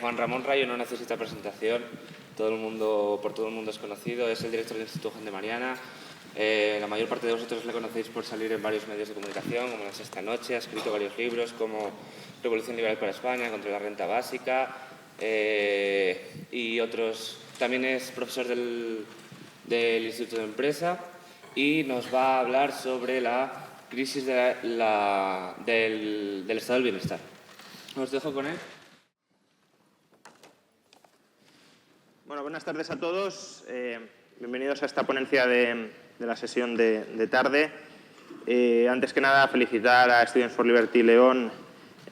Juan Ramón Rayo no necesita presentación, por todo el mundo es conocido, es el director del Instituto Juan de Mariana. La mayor parte de vosotros le conocéis por salir en varios medios de comunicación, como La Sexta Noche, ha escrito varios libros como Revolución Liberal para España, contra la renta básica y otros. También es profesor del Instituto de Empresa y nos va a hablar sobre la crisis del estado del bienestar. Os dejo con él. Bueno, buenas tardes a todos. Bienvenidos a esta ponencia de la sesión de tarde. Antes que nada, felicitar a Students for Liberty León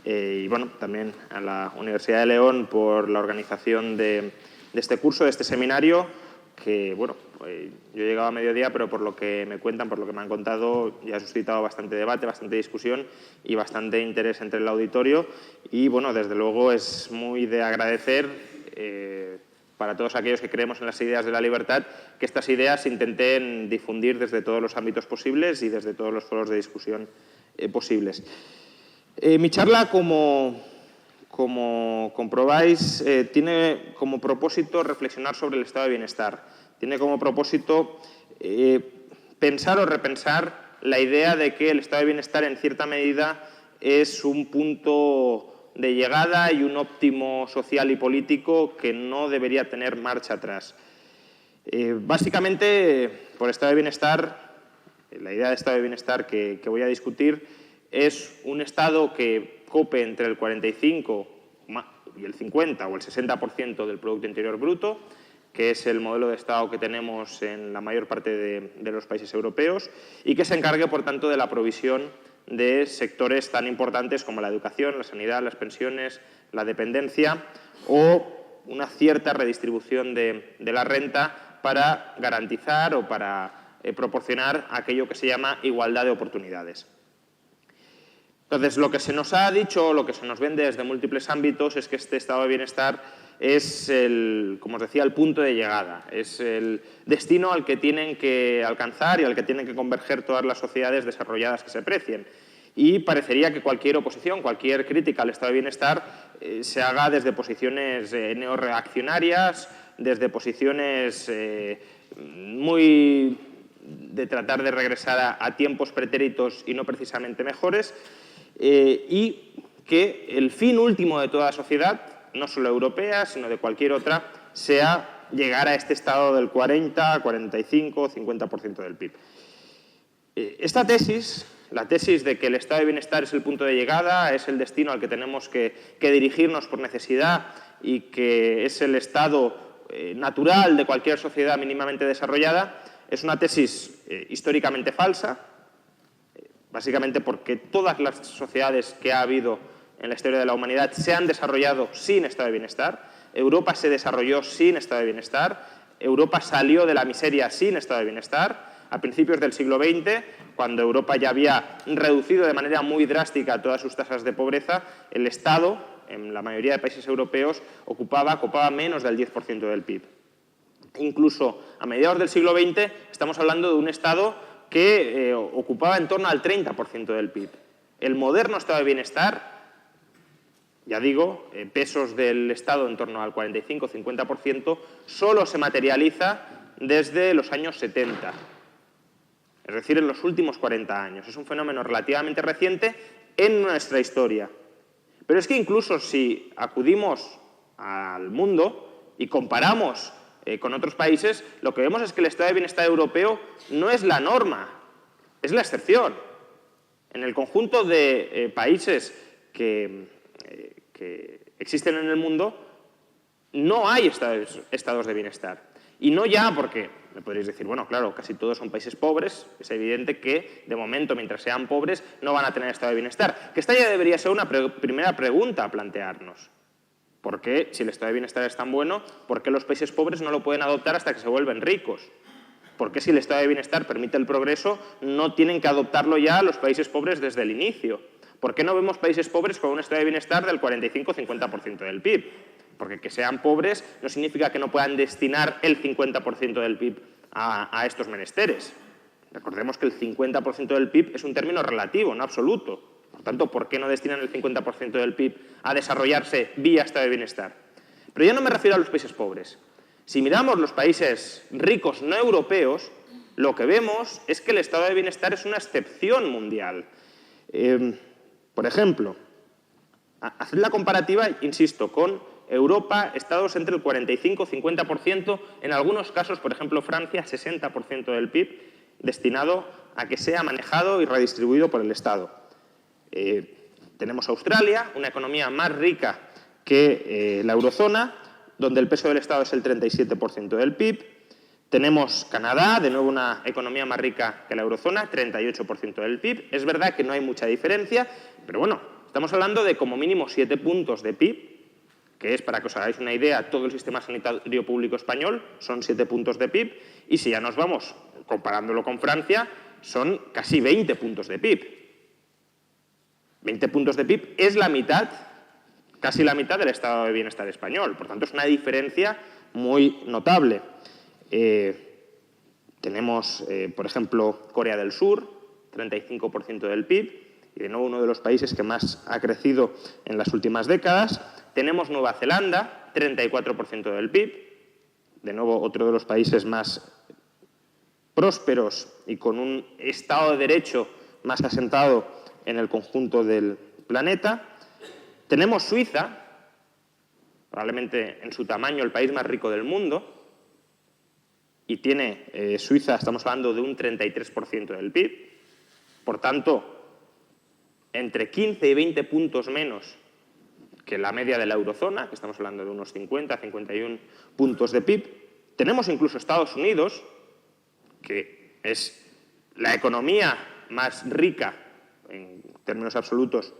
y bueno, también a la Universidad de León por la organización de este curso, de este seminario, que bueno, yo he llegado a mediodía, pero por lo que me cuentan, por lo que me han contado, ya ha suscitado bastante debate, bastante discusión y bastante interés entre el auditorio. Y bueno, desde luego es muy de agradecer para todos aquellos que creemos en las ideas de la libertad, que estas ideas se intenten difundir desde todos los ámbitos posibles y desde todos los foros de discusión posibles. Mi charla, como comprobáis, tiene como propósito reflexionar sobre el estado de bienestar. Tiene como propósito pensar o repensar la idea de que el estado de bienestar, en cierta medida, es un punto de llegada y un óptimo social y político que no debería tener marcha atrás. Básicamente, por estado de bienestar, la idea de estado de bienestar que voy a discutir es un estado que cope entre el 45 y el 50 o el 60% del Producto Interior Bruto, que es el modelo de estado que tenemos en la mayor parte de los países europeos, y que se encargue, por tanto, de la provisión de sectores tan importantes como la educación, la sanidad, las pensiones, la dependencia o una cierta redistribución de la renta para garantizar o para proporcionar aquello que se llama igualdad de oportunidades. Entonces, lo que se nos ha dicho, lo que se nos vende desde múltiples ámbitos es que este estado de bienestar es, como os decía, el punto de llegada, es el destino al que tienen que alcanzar y al que tienen que converger todas las sociedades desarrolladas que se precien. Y parecería que cualquier oposición, cualquier crítica al estado de bienestar se haga desde posiciones neorreaccionarias, desde posiciones muy de tratar de regresar a tiempos pretéritos y no precisamente mejores, y que el fin último de toda sociedad, no solo europea, sino de cualquier otra, sea llegar a este estado del 40, 45, 50% del PIB. Esta tesis, la tesis de que el estado de bienestar es el punto de llegada, es el destino al que tenemos que dirigirnos por necesidad y que es el estado natural de cualquier sociedad mínimamente desarrollada, es una tesis históricamente falsa, básicamente porque todas las sociedades que ha habido en la historia de la humanidad se han desarrollado sin estado de bienestar. Europa se desarrolló sin estado de bienestar. Europa salió de la miseria sin estado de bienestar. A principios del siglo XX, cuando Europa ya había reducido de manera muy drástica todas sus tasas de pobreza, el Estado, en la mayoría de países europeos, ocupaba menos del 10% del PIB. Incluso a mediados del siglo XX estamos hablando de un Estado que ocupaba en torno al 30% del PIB. El moderno estado de bienestar, ya digo, pesos del Estado en torno al 45-50%, solo se materializa desde los años 70, es decir, en los últimos 40 años. Es un fenómeno relativamente reciente en nuestra historia. Pero es que incluso si acudimos al mundo y comparamos con otros países, lo que vemos es que el estado de bienestar europeo no es la norma, es la excepción. En el conjunto de países que existen en el mundo, no hay estados de bienestar. Y no ya porque, me podréis decir, bueno, claro, casi todos son países pobres, es evidente que, de momento, mientras sean pobres, no van a tener estado de bienestar. Que esta ya debería ser una primera pregunta a plantearnos. ¿Por qué, si el estado de bienestar es tan bueno, por qué los países pobres no lo pueden adoptar hasta que se vuelven ricos? ¿Por qué, si el estado de bienestar permite el progreso, no tienen que adoptarlo ya los países pobres desde el inicio? ¿Por qué no vemos países pobres con un estado de bienestar del 45-50% del PIB? Porque que sean pobres no significa que no puedan destinar el 50% del PIB a estos menesteres. Recordemos que el 50% del PIB es un término relativo, no absoluto. Por tanto, ¿por qué no destinan el 50% del PIB a desarrollarse vía estado de bienestar? Pero ya no me refiero a los países pobres. Si miramos los países ricos no europeos, lo que vemos es que el estado de bienestar es una excepción mundial. Por ejemplo, haced la comparativa, insisto, con Europa, estados entre el 45-50%, en algunos casos, por ejemplo, Francia, 60% del PIB destinado a que sea manejado y redistribuido por el Estado. Tenemos Australia, una economía más rica que la eurozona, donde el peso del Estado es el 37% del PIB. Tenemos Canadá, de nuevo una economía más rica que la eurozona, 38% del PIB. Es verdad que no hay mucha diferencia, pero bueno, estamos hablando de como mínimo 7 puntos de PIB, que es, para que os hagáis una idea, todo el sistema sanitario público español, son 7 puntos de PIB, y si ya nos vamos comparándolo con Francia, son casi 20 puntos de PIB. 20 puntos de PIB es la mitad, casi la mitad del estado de bienestar español. Por tanto, es una diferencia muy notable. Tenemos, por ejemplo, Corea del Sur, 35% del PIB, y de nuevo uno de los países que más ha crecido en las últimas décadas. Tenemos Nueva Zelanda, 34% del PIB, de nuevo otro de los países más prósperos y con un Estado de Derecho más asentado en el conjunto del planeta. Tenemos Suiza, probablemente en su tamaño el país más rico del mundo, y tiene Suiza, estamos hablando de un 33% del PIB, por tanto, entre 15 y 20 puntos menos que la media de la eurozona, que estamos hablando de unos 50, 51 puntos de PIB. Tenemos incluso Estados Unidos, que es la economía más rica en términos absolutos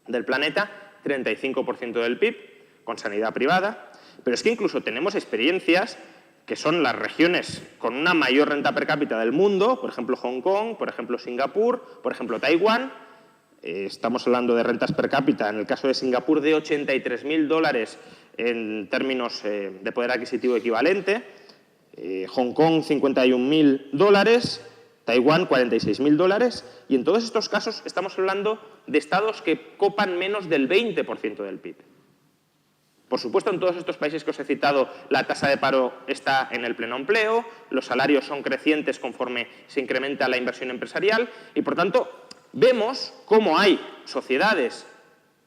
del planeta, 35% del PIB, con sanidad privada. Pero es que incluso tenemos experiencias que son las regiones con una mayor renta per cápita del mundo, por ejemplo Hong Kong, por ejemplo Singapur, por ejemplo Taiwán. Estamos hablando de rentas per cápita, en el caso de Singapur, de $83.000 en términos de poder adquisitivo equivalente, Hong Kong $51.000, Taiwán $46.000, y en todos estos casos estamos hablando de estados que copan menos del 20% del PIB. Por supuesto, en todos estos países que os he citado, la tasa de paro está en el pleno empleo, los salarios son crecientes conforme se incrementa la inversión empresarial y, por tanto, vemos cómo hay sociedades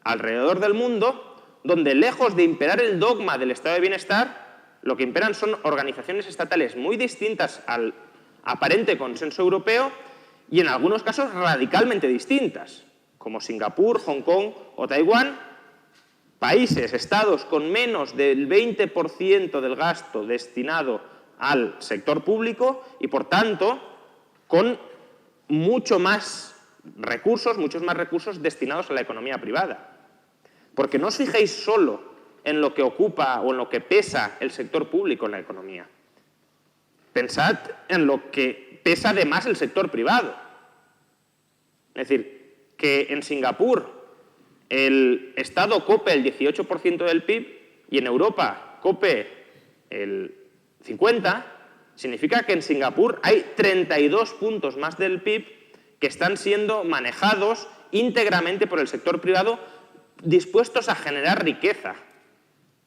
alrededor del mundo donde, lejos de imperar el dogma del estado de bienestar, lo que imperan son organizaciones estatales muy distintas al aparente consenso europeo y, en algunos casos, radicalmente distintas, como Singapur, Hong Kong o Taiwán. Países, estados con menos del 20% del gasto destinado al sector público y, por tanto, con muchos más recursos destinados a la economía privada. Porque no os fijéis solo en lo que ocupa o en lo que pesa el sector público en la economía. Pensad en lo que pesa además el sector privado. Es decir, que en Singapur el Estado cope el 18% del PIB y en Europa cope el 50%, significa que en Singapur hay 32 puntos más del PIB que están siendo manejados íntegramente por el sector privado, dispuestos a generar riqueza,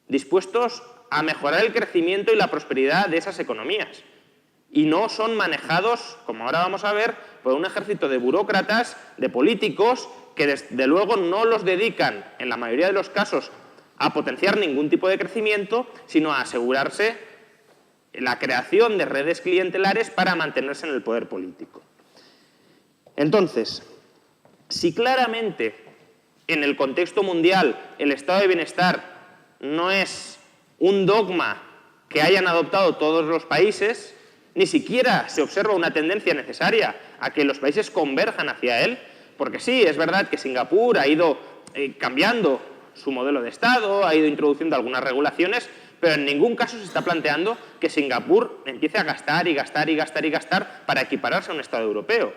dispuestos a mejorar el crecimiento y la prosperidad de esas economías. Y no son manejados, como ahora vamos a ver, por un ejército de burócratas, de políticos, que desde luego no los dedican, en la mayoría de los casos, a potenciar ningún tipo de crecimiento, sino a asegurarse la creación de redes clientelares para mantenerse en el poder político. Entonces, si claramente en el contexto mundial el estado de bienestar no es un dogma que hayan adoptado todos los países, ni siquiera se observa una tendencia necesaria a que los países converjan hacia él, porque sí, es verdad que Singapur ha ido cambiando su modelo de Estado, ha ido introduciendo algunas regulaciones, pero en ningún caso se está planteando que Singapur empiece a gastar y gastar y gastar y gastar para equipararse a un Estado europeo.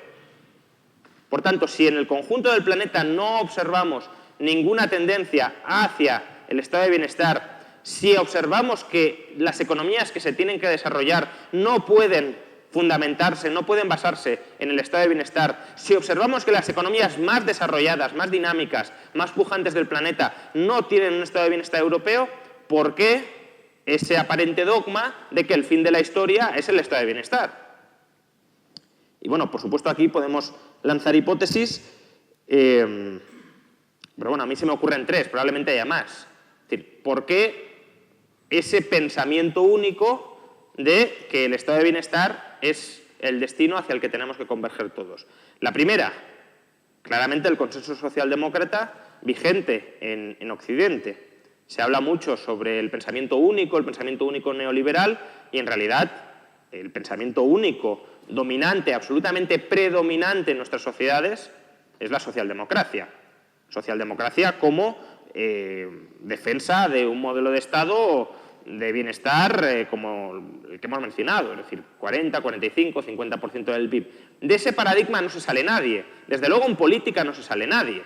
Por tanto, si en el conjunto del planeta no observamos ninguna tendencia hacia el estado de bienestar, si observamos que las economías que se tienen que desarrollar no pueden fundamentarse, no pueden basarse en el estado de bienestar, si observamos que las economías más desarrolladas, más dinámicas, más pujantes del planeta no tienen un estado de bienestar europeo, por qué ese aparente dogma de que el fin de la historia es el estado de bienestar. Y bueno, por supuesto aquí podemos lanzar hipótesis, pero bueno, a mí se me ocurren tres, probablemente haya más. Es decir, ¿por qué ese pensamiento único de que el estado de bienestar es el destino hacia el que tenemos que converger todos? La primera, claramente el consenso socialdemócrata vigente en Occidente. Se habla mucho sobre el pensamiento único neoliberal, y en realidad el pensamiento único dominante, absolutamente predominante en nuestras sociedades, es la socialdemocracia. Socialdemocracia como defensa de un modelo de Estado de bienestar como el que hemos mencionado, es decir, 40, 45, 50% del PIB. De ese paradigma no se sale nadie. Desde luego en política no se sale nadie.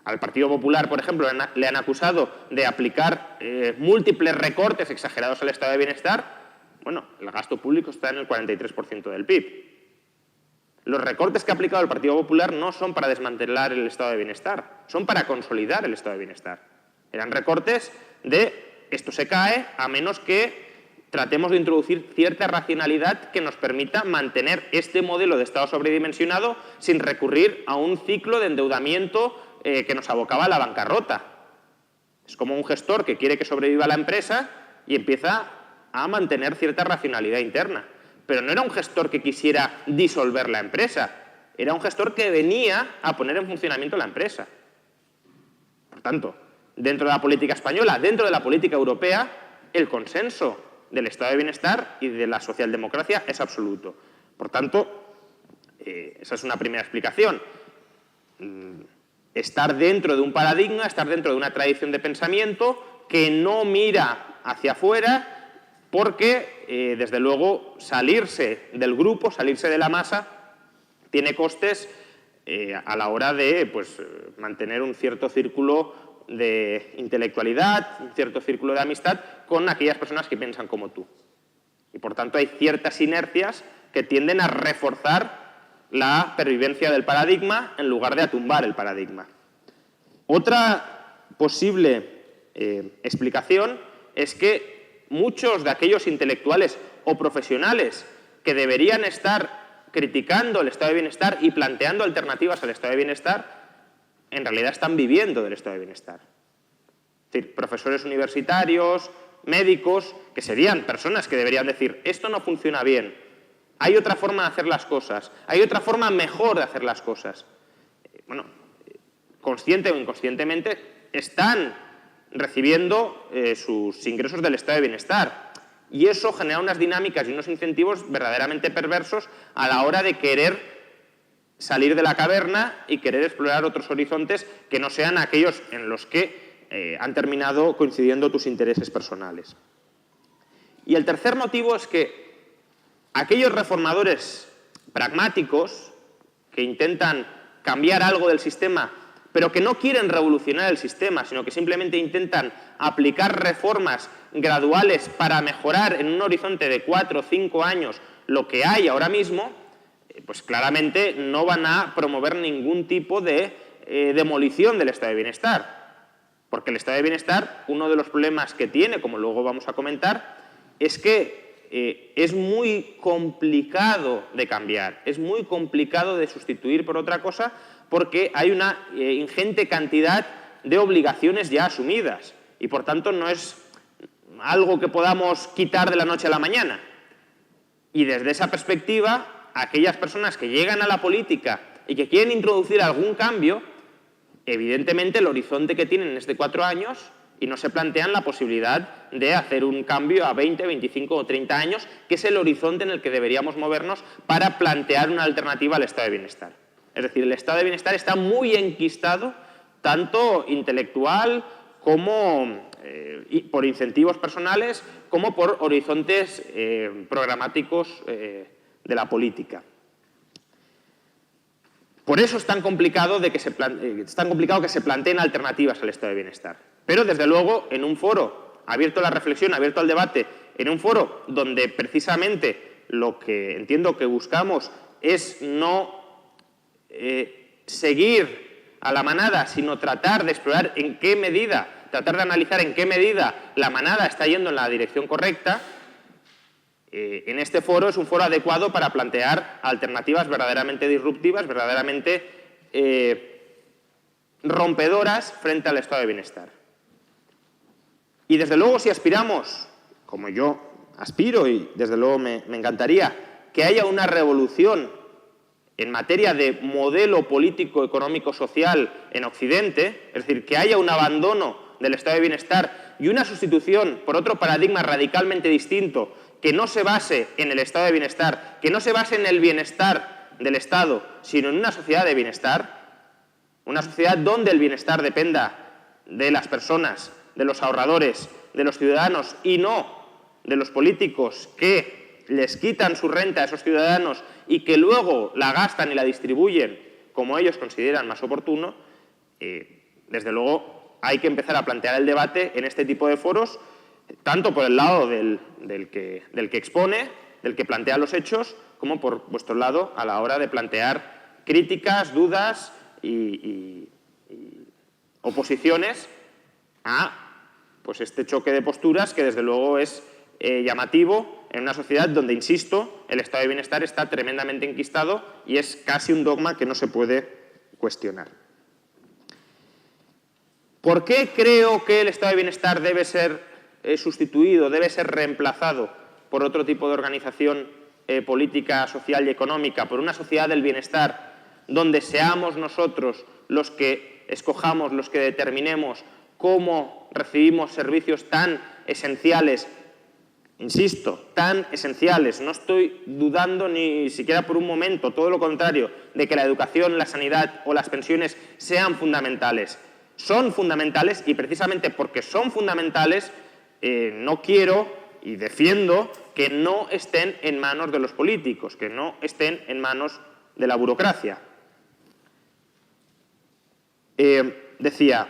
Al Partido Popular, por ejemplo, le han acusado de aplicar múltiples recortes exagerados al estado de bienestar. Bueno, el gasto público está en el 43% del PIB. Los recortes que ha aplicado el Partido Popular no son para desmantelar el estado de bienestar, son para consolidar el estado de bienestar. Eran recortes de esto se cae a menos que tratemos de introducir cierta racionalidad que nos permita mantener este modelo de Estado sobredimensionado sin recurrir a un ciclo de endeudamiento que nos abocaba a la bancarrota. Es como un gestor que quiere que sobreviva la empresa y empieza a mantener cierta racionalidad interna. Pero no era un gestor que quisiera disolver la empresa, era un gestor que venía a poner en funcionamiento la empresa. Por tanto, dentro de la política española, dentro de la política europea, el consenso del estado de bienestar y de la socialdemocracia es absoluto. Por tanto, esa es una primera explicación. Estar dentro de un paradigma, estar dentro de una tradición de pensamiento que no mira hacia afuera, porque, desde luego, salirse del grupo, salirse de la masa, tiene costes a la hora de mantener un cierto círculo de intelectualidad, un cierto círculo de amistad con aquellas personas que piensan como tú. Y, por tanto, hay ciertas inercias que tienden a reforzar la pervivencia del paradigma en lugar de a tumbar el paradigma. Otra posible explicación es que muchos de aquellos intelectuales o profesionales que deberían estar criticando el estado de bienestar y planteando alternativas al estado de bienestar, en realidad están viviendo del estado de bienestar. Es decir, profesores universitarios, médicos, que serían personas que deberían decir, esto no funciona bien, hay otra forma de hacer las cosas, hay otra forma mejor de hacer las cosas. Bueno, consciente o inconscientemente, están recibiendo sus ingresos del estado de bienestar. Y eso genera unas dinámicas y unos incentivos verdaderamente perversos a la hora de querer salir de la caverna y querer explorar otros horizontes que no sean aquellos en los que han terminado coincidiendo tus intereses personales. Y el tercer motivo es que aquellos reformadores pragmáticos que intentan cambiar algo del sistema, pero que no quieren revolucionar el sistema, sino que simplemente intentan aplicar reformas graduales para mejorar en un horizonte de 4 o 5 años lo que hay ahora mismo, pues claramente no van a promover ningún tipo de demolición del estado de bienestar. Porque el estado de bienestar, uno de los problemas que tiene, como luego vamos a comentar, es que es muy complicado de cambiar, es muy complicado de sustituir por otra cosa, porque hay una ingente cantidad de obligaciones ya asumidas y, por tanto, no es algo que podamos quitar de la noche a la mañana. Y desde esa perspectiva, aquellas personas que llegan a la política y que quieren introducir algún cambio, evidentemente el horizonte que tienen es de 4 años y no se plantean la posibilidad de hacer un cambio a 20, 25 o 30 años, que es el horizonte en el que deberíamos movernos para plantear una alternativa al estado de bienestar. Es decir, el estado de bienestar está muy enquistado, tanto intelectual como por incentivos personales, como por horizontes programáticos de la política. Por eso es tan complicado que se planteen alternativas al estado de bienestar. Pero, desde luego, en un foro abierto a la reflexión, abierto al debate, en un foro donde precisamente lo que entiendo que buscamos es no seguir a la manada, sino tratar de explorar en qué medida tratar de analizar en qué medida la manada está yendo en la dirección correcta, en este foro es un foro adecuado para plantear alternativas verdaderamente disruptivas, verdaderamente rompedoras frente al estado de bienestar. Y desde luego, si aspiramos, como yo aspiro y desde luego me encantaría, que haya una revolución en materia de modelo político, económico, social en Occidente, es decir, que haya un abandono del estado de bienestar y una sustitución por otro paradigma radicalmente distinto que no se base en el estado de bienestar, que no se base en el bienestar del Estado, sino en una sociedad de bienestar, una sociedad donde el bienestar dependa de las personas, de los ahorradores, de los ciudadanos y no de los políticos que les quitan su renta a esos ciudadanos y que luego la gastan y la distribuyen como ellos consideran más oportuno, desde luego hay que empezar a plantear el debate en este tipo de foros, tanto por el lado del que expone, del que plantea los hechos, como por vuestro lado a la hora de plantear críticas, dudas y oposiciones a pues este choque de posturas que desde luego es llamativo en una sociedad donde, insisto, el estado de bienestar está tremendamente enquistado y es casi un dogma que no se puede cuestionar. ¿Por qué creo que el estado de bienestar debe ser sustituido, debe ser reemplazado por otro tipo de organización política, social y económica, por una sociedad del bienestar donde seamos nosotros los que escojamos, los que determinemos cómo recibimos servicios tan esenciales, insisto, tan esenciales? No estoy dudando ni siquiera por un momento, todo lo contrario, de que la educación, la sanidad o las pensiones sean fundamentales. Son fundamentales y precisamente porque son fundamentales no quiero y defiendo que no estén en manos de los políticos, que no estén en manos de la burocracia. Decía,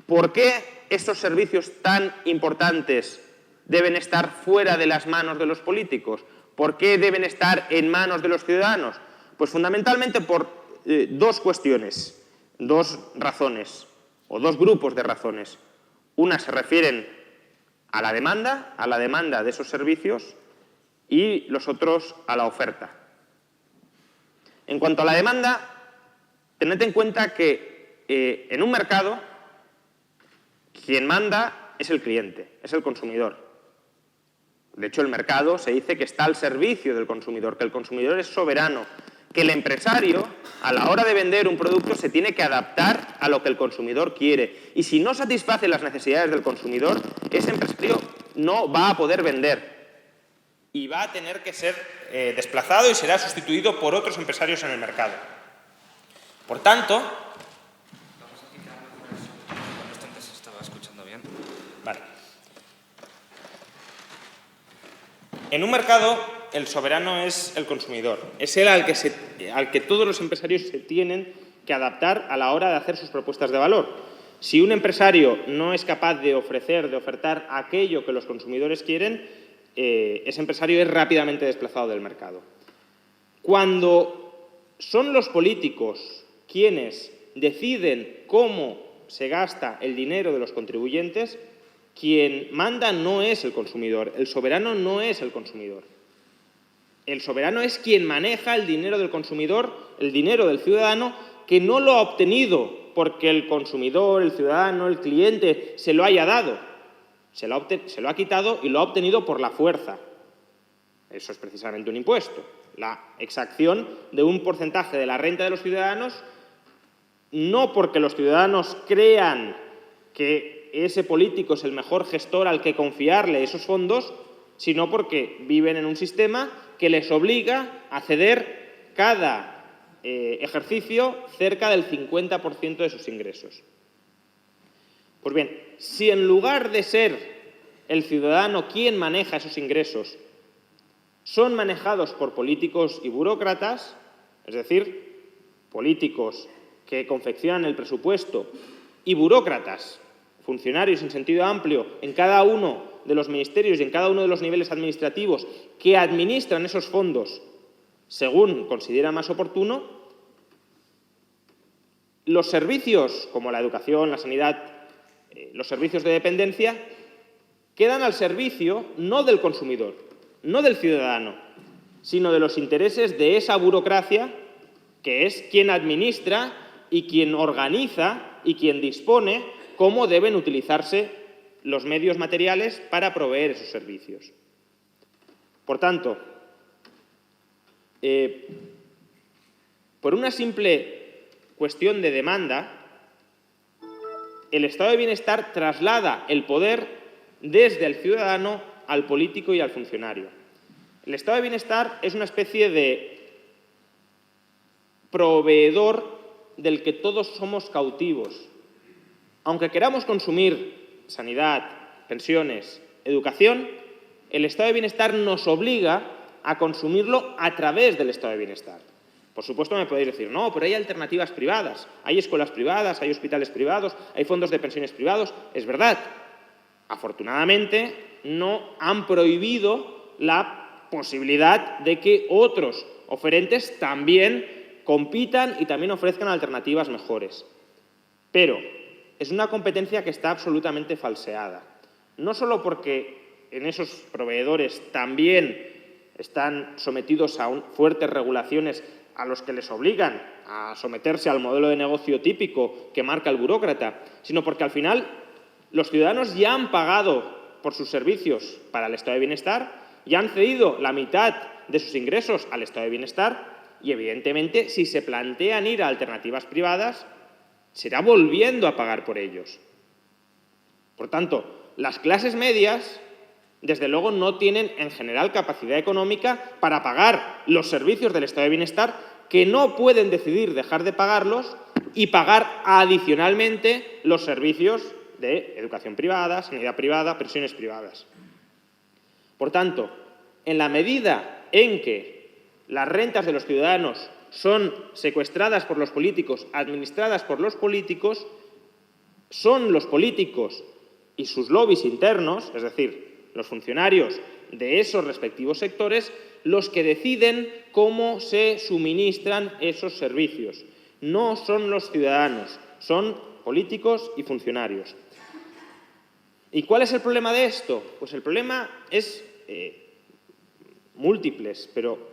¿por qué estos servicios tan importantes deben estar fuera de las manos de los políticos? ¿Por qué deben estar en manos de los ciudadanos? Pues fundamentalmente por dos cuestiones, dos razones, o dos grupos de razones. Una se refieren a la demanda de esos servicios, y los otros a la oferta. En cuanto a la demanda, tened en cuenta que en un mercado quien manda es el cliente, es el consumidor. De hecho, el mercado se dice que está al servicio del consumidor, que el consumidor es soberano, que el empresario, a la hora de vender un producto, se tiene que adaptar a lo que el consumidor quiere. Y si no satisface las necesidades del consumidor, ese empresario no va a poder vender. Y va a tener que ser desplazado y será sustituido por otros empresarios en el mercado. Por tanto... Vamos a quitar mejor eso. Esto antes se estaba escuchando bien. Vale. En un mercado, el soberano es el consumidor. Es él al que todos los empresarios se tienen que adaptar a la hora de hacer sus propuestas de valor. Si un empresario no es capaz de ofertar aquello que los consumidores quieren, ese empresario es rápidamente desplazado del mercado. Cuando son los políticos quienes deciden cómo se gasta el dinero de los contribuyentes, quien manda no es el consumidor, el soberano no es el consumidor. El soberano es quien maneja el dinero del consumidor, el dinero del ciudadano, que no lo ha obtenido porque el consumidor, el ciudadano, el cliente se lo haya dado. Se lo ha quitado y lo ha obtenido por la fuerza. Eso es precisamente un impuesto. La exacción de un porcentaje de la renta de los ciudadanos, no porque los ciudadanos crean que ese político es el mejor gestor al que confiarle esos fondos, sino porque viven en un sistema que les obliga a ceder cada ejercicio cerca del 50% de sus ingresos. Pues bien, si en lugar de ser el ciudadano quien maneja esos ingresos, son manejados por políticos y burócratas, es decir, políticos que confeccionan el presupuesto y burócratas, funcionarios en sentido amplio, en cada uno de los ministerios y en cada uno de los niveles administrativos que administran esos fondos según considera más oportuno, los servicios como la educación, la sanidad, los servicios de dependencia quedan al servicio no del consumidor, no del ciudadano, sino de los intereses de esa burocracia que es quien administra y quien organiza y quien dispone cómo deben utilizarse los medios materiales para proveer esos servicios. Por tanto, por una simple cuestión de demanda, el estado de bienestar traslada el poder desde el ciudadano al político y al funcionario. El estado de bienestar es una especie de proveedor del que todos somos cautivos. Aunque queramos consumir sanidad, pensiones, educación, el estado de bienestar nos obliga a consumirlo a través del estado de bienestar. Por supuesto me podéis decir, no, pero hay alternativas privadas, hay escuelas privadas, hay hospitales privados, hay fondos de pensiones privados. Es verdad, afortunadamente no han prohibido la posibilidad de que otros oferentes también compitan y también ofrezcan alternativas mejores. Pero es una competencia que está absolutamente falseada. No solo porque en esos proveedores también están sometidos a fuertes regulaciones a los que les obligan a someterse al modelo de negocio típico que marca el burócrata, sino porque al final los ciudadanos ya han pagado por sus servicios para el estado de bienestar, ya han cedido la mitad de sus ingresos al estado de bienestar y, evidentemente, si se plantean ir a alternativas privadas, será volviendo a pagar por ellos. Por tanto, las clases medias, desde luego, no tienen en general capacidad económica para pagar los servicios del estado de bienestar, que no pueden decidir dejar de pagarlos y pagar adicionalmente los servicios de educación privada, sanidad privada, pensiones privadas. Por tanto, en la medida en que las rentas de los ciudadanos son secuestradas por los políticos, administradas por los políticos, son los políticos y sus lobbies internos, es decir, los funcionarios de esos respectivos sectores, los que deciden cómo se suministran esos servicios. No son los ciudadanos, son políticos y funcionarios. ¿Y cuál es el problema de esto? Pues el problema es múltiples, pero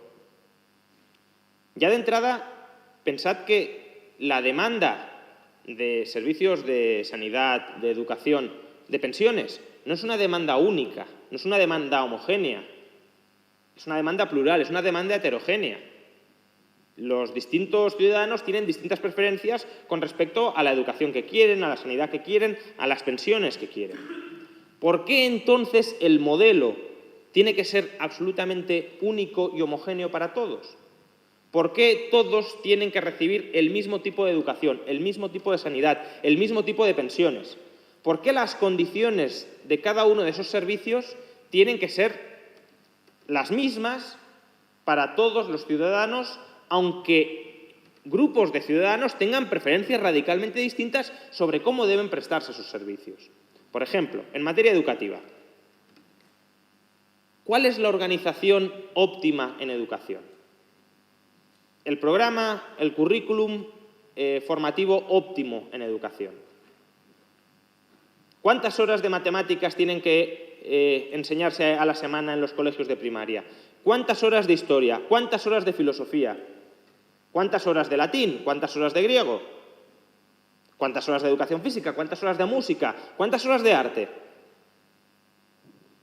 ya de entrada pensad que la demanda de servicios de sanidad, de educación, de pensiones, no es una demanda única, no es una demanda homogénea, es una demanda plural, es una demanda heterogénea. Los distintos ciudadanos tienen distintas preferencias con respecto a la educación que quieren, a la sanidad que quieren, a las pensiones que quieren. ¿Por qué entonces el modelo tiene que ser absolutamente único y homogéneo para todos? ¿Por qué todos tienen que recibir el mismo tipo de educación, el mismo tipo de sanidad, el mismo tipo de pensiones? ¿Por qué las condiciones de cada uno de esos servicios tienen que ser las mismas para todos los ciudadanos, aunque grupos de ciudadanos tengan preferencias radicalmente distintas sobre cómo deben prestarse esos servicios? Por ejemplo, en materia educativa, ¿cuál es la organización óptima en educación? El programa, el currículum formativo óptimo en educación. ¿Cuántas horas de matemáticas tienen que enseñarse a la semana en los colegios de primaria? ¿Cuántas horas de historia? ¿Cuántas horas de filosofía? ¿Cuántas horas de latín? ¿Cuántas horas de griego? ¿Cuántas horas de educación física? ¿Cuántas horas de música? ¿Cuántas horas de arte?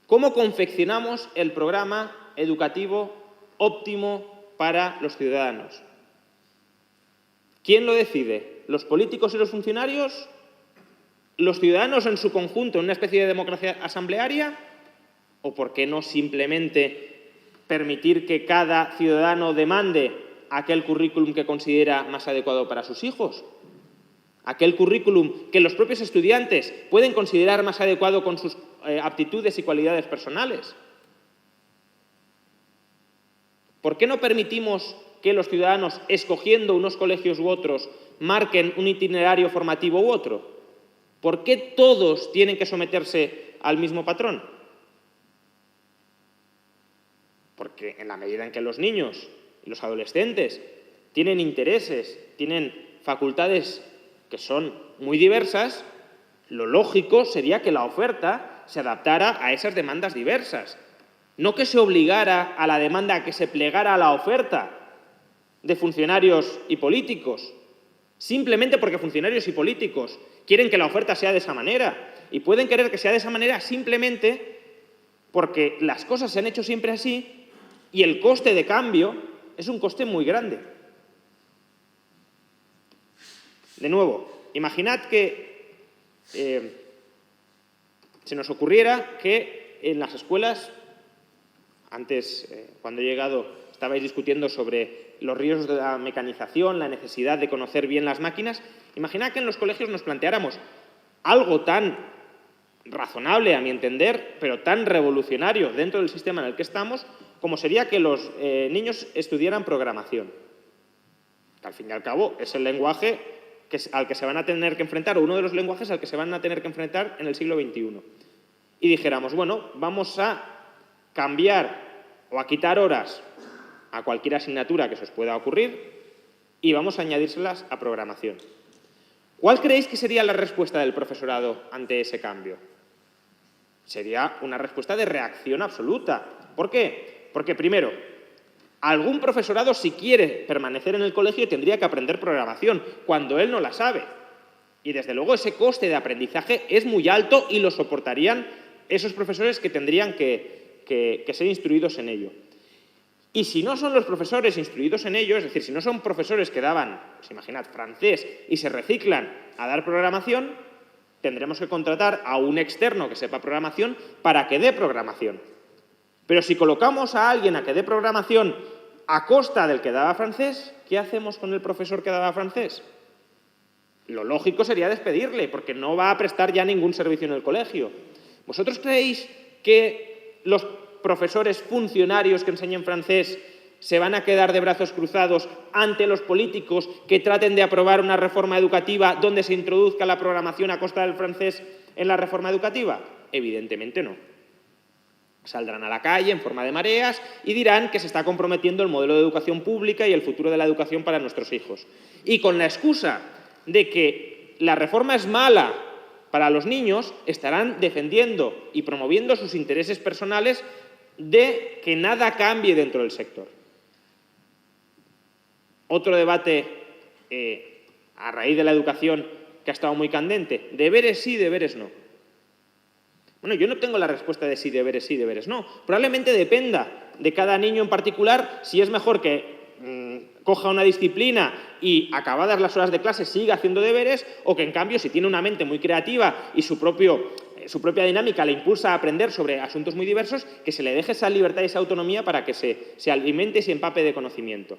¿Cómo confeccionamos el programa educativo óptimo para los ciudadanos? ¿Quién lo decide? ¿Los políticos y los funcionarios? ¿Los ciudadanos en su conjunto en una especie de democracia asamblearia? ¿O por qué no simplemente permitir que cada ciudadano demande aquel currículum que considera más adecuado para sus hijos? Aquel currículum que los propios estudiantes pueden considerar más adecuado con sus aptitudes y cualidades personales. ¿Por qué no permitimos que los ciudadanos, escogiendo unos colegios u otros, marquen un itinerario formativo u otro? ¿Por qué todos tienen que someterse al mismo patrón? Porque en la medida en que los niños y los adolescentes tienen intereses, tienen facultades que son muy diversas, Lo lógico sería que la oferta se adaptara a esas demandas diversas. No que se obligara a la demanda a que se plegara a la oferta de funcionarios y políticos, simplemente porque funcionarios y políticos quieren que la oferta sea de esa manera, y pueden querer que sea de esa manera simplemente porque las cosas se han hecho siempre así y el coste de cambio es un coste muy grande. De nuevo, imaginad que se nos ocurriera que en las escuelas, antes, cuando he llegado, estabais discutiendo sobre los riesgos de la mecanización, la necesidad de conocer bien las máquinas. Imaginad que en los colegios nos planteáramos algo tan razonable, a mi entender, pero tan revolucionario dentro del sistema en el que estamos, como sería que los niños estudiaran programación. Que al fin y al cabo es el lenguaje al que se van a tener que enfrentar, o uno de los lenguajes al que se van a tener que enfrentar en el siglo XXI. Y dijéramos, bueno, vamos a cambiar o a quitar horas a cualquier asignatura que se os pueda ocurrir y vamos a añadírselas a programación. ¿Cuál creéis que sería la respuesta del profesorado ante ese cambio? Sería una respuesta de reacción absoluta. ¿Por qué? Porque, primero, algún profesorado, si quiere permanecer en el colegio, tendría que aprender programación, cuando él no la sabe. Y, desde luego, ese coste de aprendizaje es muy alto y lo soportarían esos profesores que tendrían que ser instruidos en ello. Y si no son los profesores instruidos en ello, es decir, si no son profesores que daban, pues imaginad, francés y se reciclan a dar programación, tendremos que contratar a un externo que sepa programación para que dé programación. Pero si colocamos a alguien a que dé programación a costa del que daba francés, ¿qué hacemos con el profesor que daba francés? Lo lógico sería despedirle, porque no va a prestar ya ningún servicio en el colegio. ¿Vosotros creéis que los profesores funcionarios que enseñen francés se van a quedar de brazos cruzados ante los políticos que traten de aprobar una reforma educativa donde se introduzca la programación a costa del francés en la reforma educativa? Evidentemente no. Saldrán a la calle en forma de mareas y dirán que se está comprometiendo el modelo de educación pública y el futuro de la educación para nuestros hijos. Y con la excusa de que la reforma es mala para los niños, estarán defendiendo y promoviendo sus intereses personales de que nada cambie dentro del sector. Otro debate a raíz de la educación que ha estado muy candente, deberes sí, deberes no. Bueno, yo no tengo la respuesta de si deberes sí, deberes no. Probablemente dependa de cada niño en particular si es mejor que coja una disciplina y acabadas las horas de clase siga haciendo deberes, o que en cambio si tiene una mente muy creativa y su propia dinámica le impulsa a aprender sobre asuntos muy diversos, que se le deje esa libertad y esa autonomía para que se alimente y se empape de conocimiento.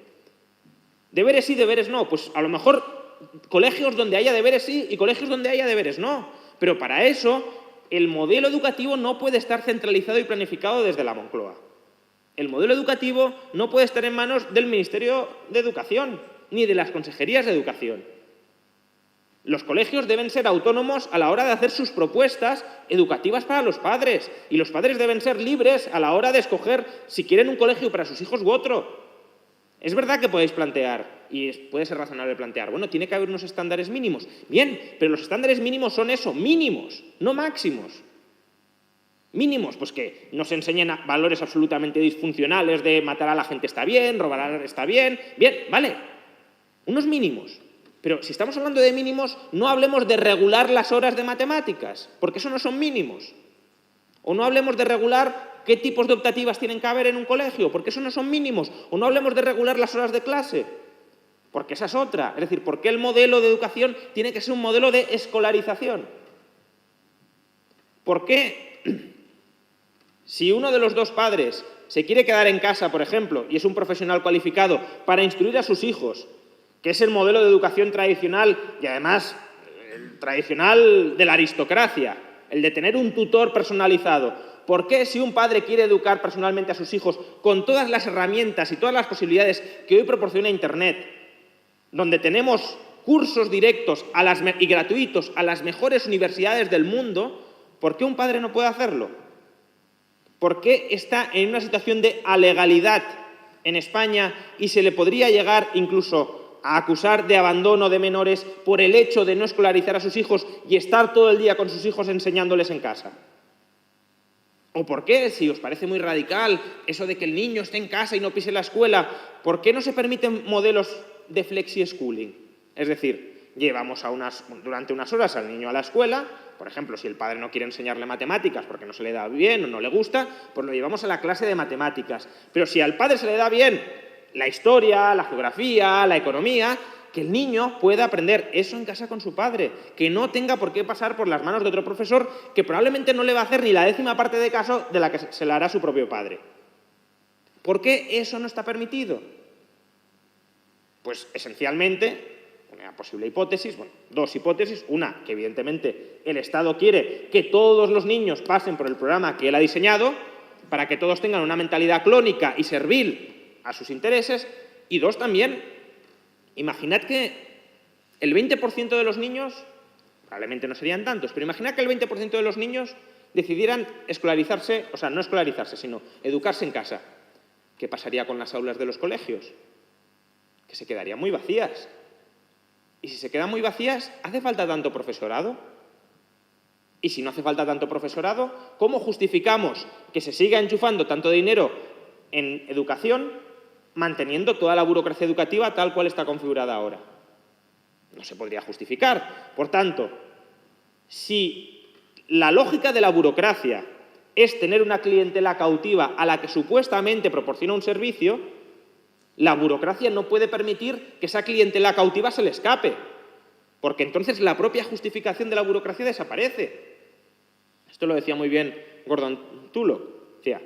¿Deberes sí, deberes no? Pues a lo mejor colegios donde haya deberes sí y colegios donde haya deberes no. Pero para eso el modelo educativo no puede estar centralizado y planificado desde la Moncloa. El modelo educativo no puede estar en manos del Ministerio de Educación ni de las consejerías de educación. Los colegios deben ser autónomos a la hora de hacer sus propuestas educativas para los padres, y los padres deben ser libres a la hora de escoger si quieren un colegio para sus hijos u otro. Es verdad que podéis plantear, y puede ser razonable plantear, bueno, tiene que haber unos estándares mínimos. Bien, pero los estándares mínimos son eso, mínimos, no máximos. Mínimos, pues que no se enseñen valores absolutamente disfuncionales de matar a la gente está bien, robar está bien. Bien, vale, unos mínimos. Pero si estamos hablando de mínimos, no hablemos de regular las horas de matemáticas, porque eso no son mínimos. O no hablemos de regular qué tipos de optativas tienen que haber en un colegio, porque eso no son mínimos. O no hablemos de regular las horas de clase, porque esa es otra. Es decir, ¿por qué el modelo de educación tiene que ser un modelo de escolarización? ¿Por qué, si uno de los dos padres se quiere quedar en casa, por ejemplo, y es un profesional cualificado para instruir a sus hijos, que es el modelo de educación tradicional y además el tradicional de la aristocracia, el de tener un tutor personalizado? ¿Por qué, si un padre quiere educar personalmente a sus hijos con todas las herramientas y todas las posibilidades que hoy proporciona Internet, donde tenemos cursos directos y gratuitos a las mejores universidades del mundo, por qué un padre no puede hacerlo? ¿Por qué está en una situación de alegalidad en España y se le podría llegar incluso a acusar de abandono de menores por el hecho de no escolarizar a sus hijos y estar todo el día con sus hijos enseñándoles en casa? ¿O por qué, si os parece muy radical eso de que el niño esté en casa y no pise la escuela, por qué no se permiten modelos de flexi-schooling? Es decir, llevamos durante unas horas al niño a la escuela, por ejemplo, si el padre no quiere enseñarle matemáticas porque no se le da bien o no le gusta, pues lo llevamos a la clase de matemáticas. Pero si al padre se le da bien la historia, la geografía, la economía, que el niño pueda aprender eso en casa con su padre, que no tenga por qué pasar por las manos de otro profesor que probablemente no le va a hacer ni la 10ª parte de caso de la que se la hará su propio padre. ¿Por qué eso no está permitido? Pues esencialmente, una posible hipótesis, bueno, dos hipótesis. Una, que evidentemente el Estado quiere que todos los niños pasen por el programa que él ha diseñado para que todos tengan una mentalidad clónica y servil a sus intereses. Y dos, también, imaginad que el 20% de los niños, probablemente no serían tantos, pero imaginad que el 20% de los niños decidieran escolarizarse, o sea, no escolarizarse, sino educarse en casa. ¿Qué pasaría con las aulas de los colegios? Que se quedarían muy vacías. Y si se quedan muy vacías, ¿hace falta tanto profesorado? Y si no hace falta tanto profesorado, ¿cómo justificamos que se siga enchufando tanto dinero en educación manteniendo toda la burocracia educativa tal cual está configurada ahora? No se podría justificar. Por tanto, si la lógica de la burocracia es tener una clientela cautiva a la que supuestamente proporciona un servicio, la burocracia no puede permitir que esa clientela cautiva se le escape, porque entonces la propia justificación de la burocracia desaparece. Esto lo decía muy bien Gordon Tullock. Decía,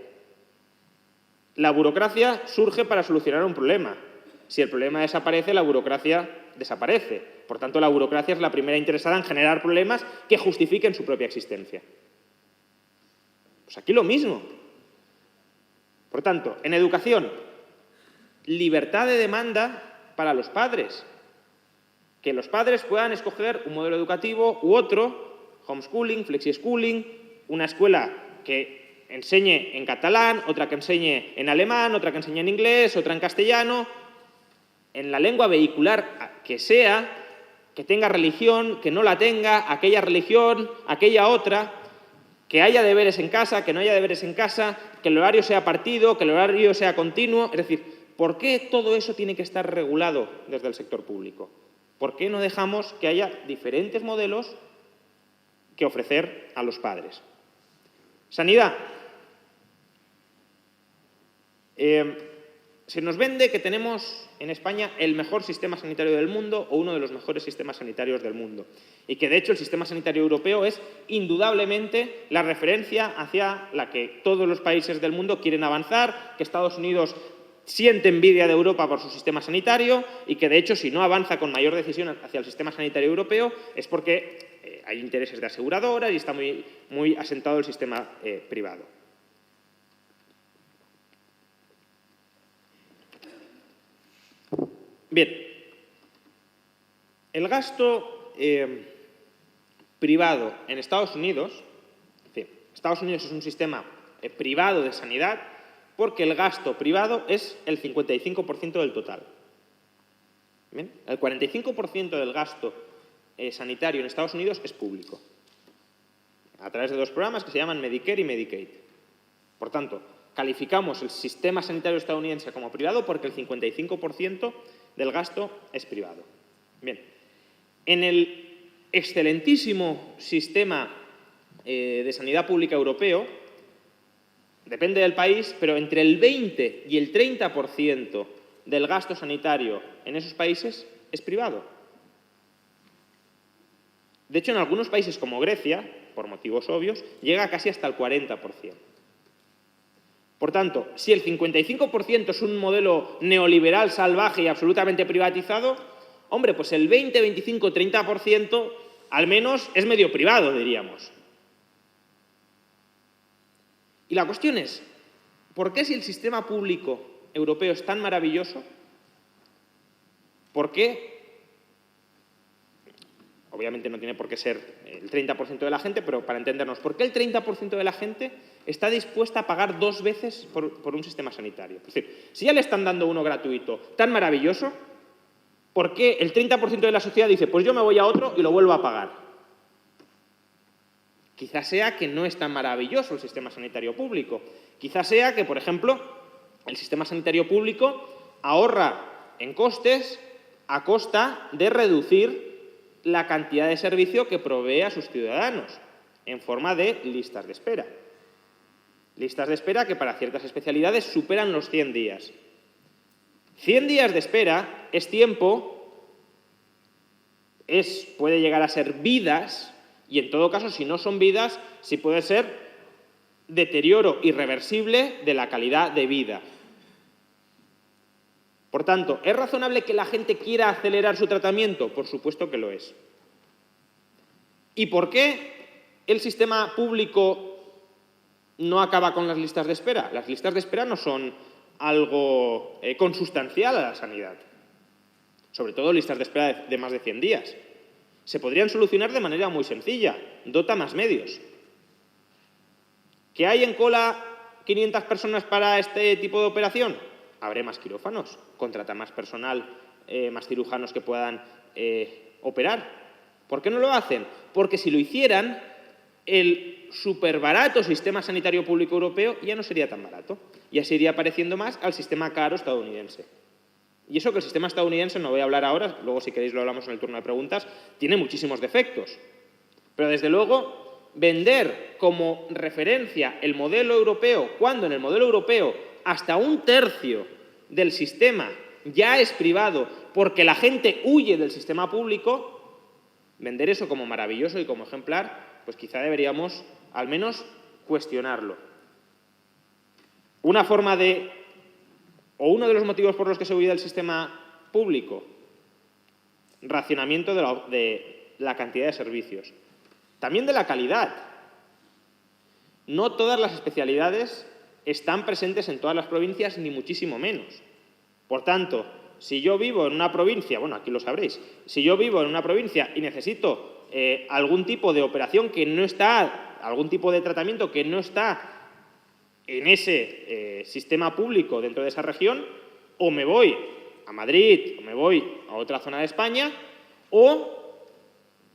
la burocracia surge para solucionar un problema. Si el problema desaparece, la burocracia desaparece. Por tanto, la burocracia es la primera interesada en generar problemas que justifiquen su propia existencia. Pues aquí lo mismo. Por tanto, en educación, libertad de demanda para los padres. Que los padres puedan escoger un modelo educativo u otro, homeschooling, flexi-schooling, una escuela que enseñe en catalán, otra que enseñe en alemán, otra que enseñe en inglés, otra en castellano, en la lengua vehicular que sea, que tenga religión, que no la tenga, aquella religión, aquella otra, que haya deberes en casa, que no haya deberes en casa, que el horario sea partido, que el horario sea continuo. Es decir, ¿por qué todo eso tiene que estar regulado desde el sector público? ¿Por qué no dejamos que haya diferentes modelos que ofrecer a los padres? Sanidad. Se nos vende que tenemos en España el mejor sistema sanitario del mundo o uno de los mejores sistemas sanitarios del mundo. Y que, de hecho, el sistema sanitario europeo es indudablemente la referencia hacia la que todos los países del mundo quieren avanzar, que Estados Unidos siente envidia de Europa por su sistema sanitario y que, de hecho, si no avanza con mayor decisión hacia el sistema sanitario europeo es porque hay intereses de aseguradoras y está muy asentado el sistema privado. Bien, el gasto privado en Estados Unidos, en fin, Estados Unidos es un sistema privado de sanidad porque el gasto privado es el 55% del total. ¿Bien? El 45% del gasto sanitario en Estados Unidos es público, a través de dos programas que se llaman Medicare y Medicaid. Por tanto, calificamos el sistema sanitario estadounidense como privado porque el 55% del gasto es privado. Bien, en el excelentísimo sistema de sanidad pública europeo, depende del país, pero entre el 20 y el 30% del gasto sanitario en esos países es privado. De hecho, en algunos países como Grecia, por motivos obvios, llega casi hasta el 40%. Por tanto, si el 55% es un modelo neoliberal salvaje y absolutamente privatizado, hombre, pues el 20, 25, 30% al menos es medio privado, diríamos. Y la cuestión es, ¿por qué si el sistema público europeo es tan maravilloso? ¿Por qué? Obviamente no tiene por qué ser el 30% de la gente, pero para entendernos, ¿por qué el 30% de la gente está dispuesta a pagar 2 veces por un sistema sanitario? Es decir, si ya le están dando uno gratuito tan maravilloso, ¿Por qué el 30% de la sociedad dice, pues yo me voy a otro y lo vuelvo a pagar? Quizás sea que no es tan maravilloso el sistema sanitario público. Quizás sea que, por ejemplo, el sistema sanitario público ahorra en costes a costa de reducir la cantidad de servicio que provee a sus ciudadanos en forma de listas de espera. Listas de espera que para ciertas especialidades superan los 100 días. 100 días de espera es tiempo, puede llegar a ser vidas, y en todo caso, si no son vidas, sí puede ser deterioro irreversible de la calidad de vida. Por tanto, ¿es razonable que la gente quiera acelerar su tratamiento? Por supuesto que lo es. ¿Y por qué el sistema público no acaba con las listas de espera? Las listas de espera no son algo consustancial a la sanidad. Sobre todo listas de espera de más de 100 días. Se podrían solucionar de manera muy sencilla. Dota más medios. ¿Que hay en cola 500 personas para este tipo de operación? Habrá más quirófanos. Contrata más personal, más cirujanos que puedan operar. ¿Por qué no lo hacen? Porque si lo hicieran, el superbarato sistema sanitario público europeo ya no sería tan barato. Ya se iría pareciendo más al sistema caro estadounidense. Y eso que el sistema estadounidense, no voy a hablar ahora, luego si queréis lo hablamos en el turno de preguntas, tiene muchísimos defectos. Pero desde luego, vender como referencia el modelo europeo, cuando en el modelo europeo hasta 1/3 del sistema ya es privado porque la gente huye del sistema público, vender eso como maravilloso y como ejemplar, pues quizá deberíamos al menos cuestionarlo. Una forma o uno de los motivos por los que se huye del sistema público, racionamiento de la cantidad de servicios. También de la calidad. No todas las especialidades están presentes en todas las provincias, ni muchísimo menos. Por tanto, si yo vivo en una provincia, bueno, aquí lo sabréis, si yo vivo en una provincia y necesito algún tipo de operación que no está, algún tipo de tratamiento que no está en ese sistema público dentro de esa región, o me voy a Madrid, o me voy a otra zona de España, o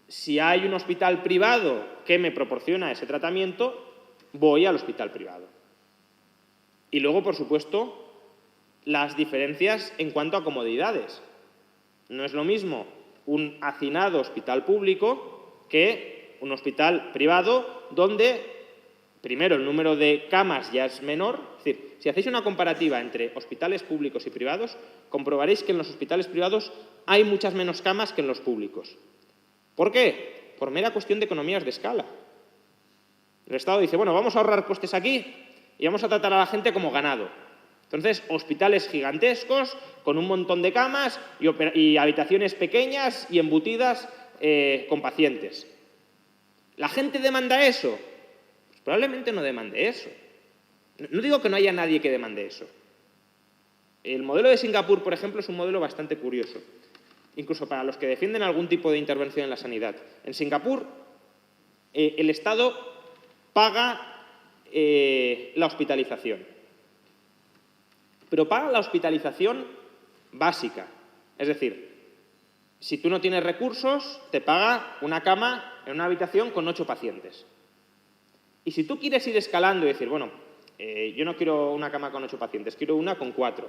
si hay un hospital privado que me proporciona ese tratamiento, voy al hospital privado. Y luego, por supuesto, las diferencias en cuanto a comodidades. No es lo mismo un hacinado hospital público que un hospital privado donde, primero, el número de camas ya es menor. Es decir, si hacéis una comparativa entre hospitales públicos y privados, comprobaréis que en los hospitales privados hay muchas menos camas que en los públicos. ¿Por qué? Por mera cuestión de economías de escala. El Estado dice, bueno, vamos a ahorrar costes aquí y vamos a tratar a la gente como ganado. Entonces, hospitales gigantescos, con un montón de camas y habitaciones pequeñas y embutidas con pacientes. ¿La gente demanda eso? Pues probablemente no demande eso. No digo que no haya nadie que demande eso. El modelo de Singapur, por ejemplo, es un modelo bastante curioso, incluso para los que defienden algún tipo de intervención en la sanidad. En Singapur, el Estado paga la hospitalización. Pero paga la hospitalización básica. Es decir, si tú no tienes recursos, te paga una cama en una habitación con 8 pacientes. Y si tú quieres ir escalando y decir, bueno, yo no quiero una cama con 8 pacientes, quiero una con 4,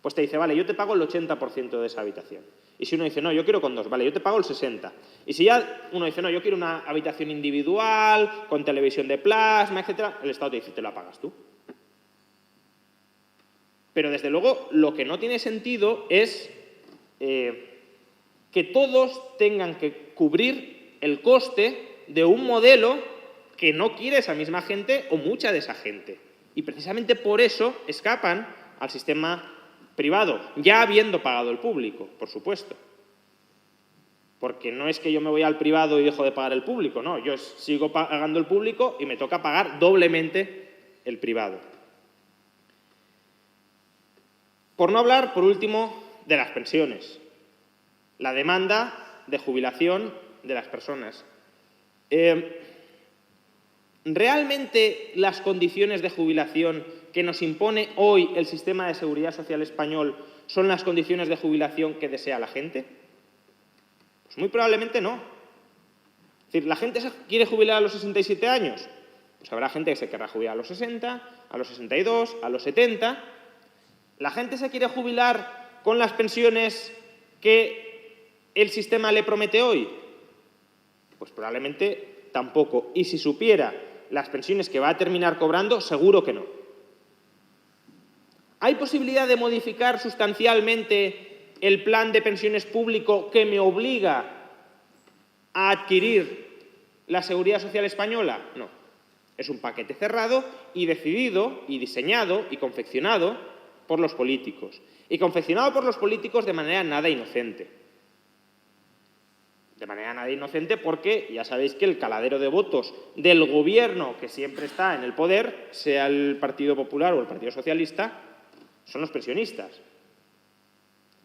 pues te dice, vale, yo te pago el 80% de esa habitación. Y si uno dice, no, yo quiero con 2, vale, yo te pago el 60%. Y si ya uno dice, no, yo quiero una habitación individual, con televisión de plasma, etcétera, el Estado te dice, te la pagas tú. Pero, desde luego, lo que no tiene sentido es que todos tengan que cubrir el coste de un modelo que no quiere esa misma gente o mucha de esa gente. Y precisamente por eso escapan al sistema privado, ya habiendo pagado el público, por supuesto. Porque no es que yo me voy al privado y dejo de pagar el público, no, yo sigo pagando el público y me toca pagar doblemente el privado. Por no hablar, por último, de las pensiones, la demanda de jubilación de las personas. ¿Realmente las condiciones de jubilación que nos impone hoy el sistema de seguridad social español son las condiciones de jubilación que desea la gente? Pues muy probablemente no. Es decir, ¿la gente se quiere jubilar a los 67 años? Pues habrá gente que se querrá jubilar a los 60, a los 62, a los 70. ¿La gente se quiere jubilar con las pensiones que el sistema le promete hoy? Pues probablemente tampoco. Y si supiera las pensiones que va a terminar cobrando, seguro que no. ¿Hay posibilidad de modificar sustancialmente el plan de pensiones público que me obliga a adquirir la Seguridad Social española? No. Es un paquete cerrado y decidido y diseñado y confeccionado por los políticos. Y confeccionado por los políticos de manera nada inocente. De manera nada inocente porque ya sabéis que el caladero de votos del gobierno que siempre está en el poder, sea el Partido Popular o el Partido Socialista, son los pensionistas.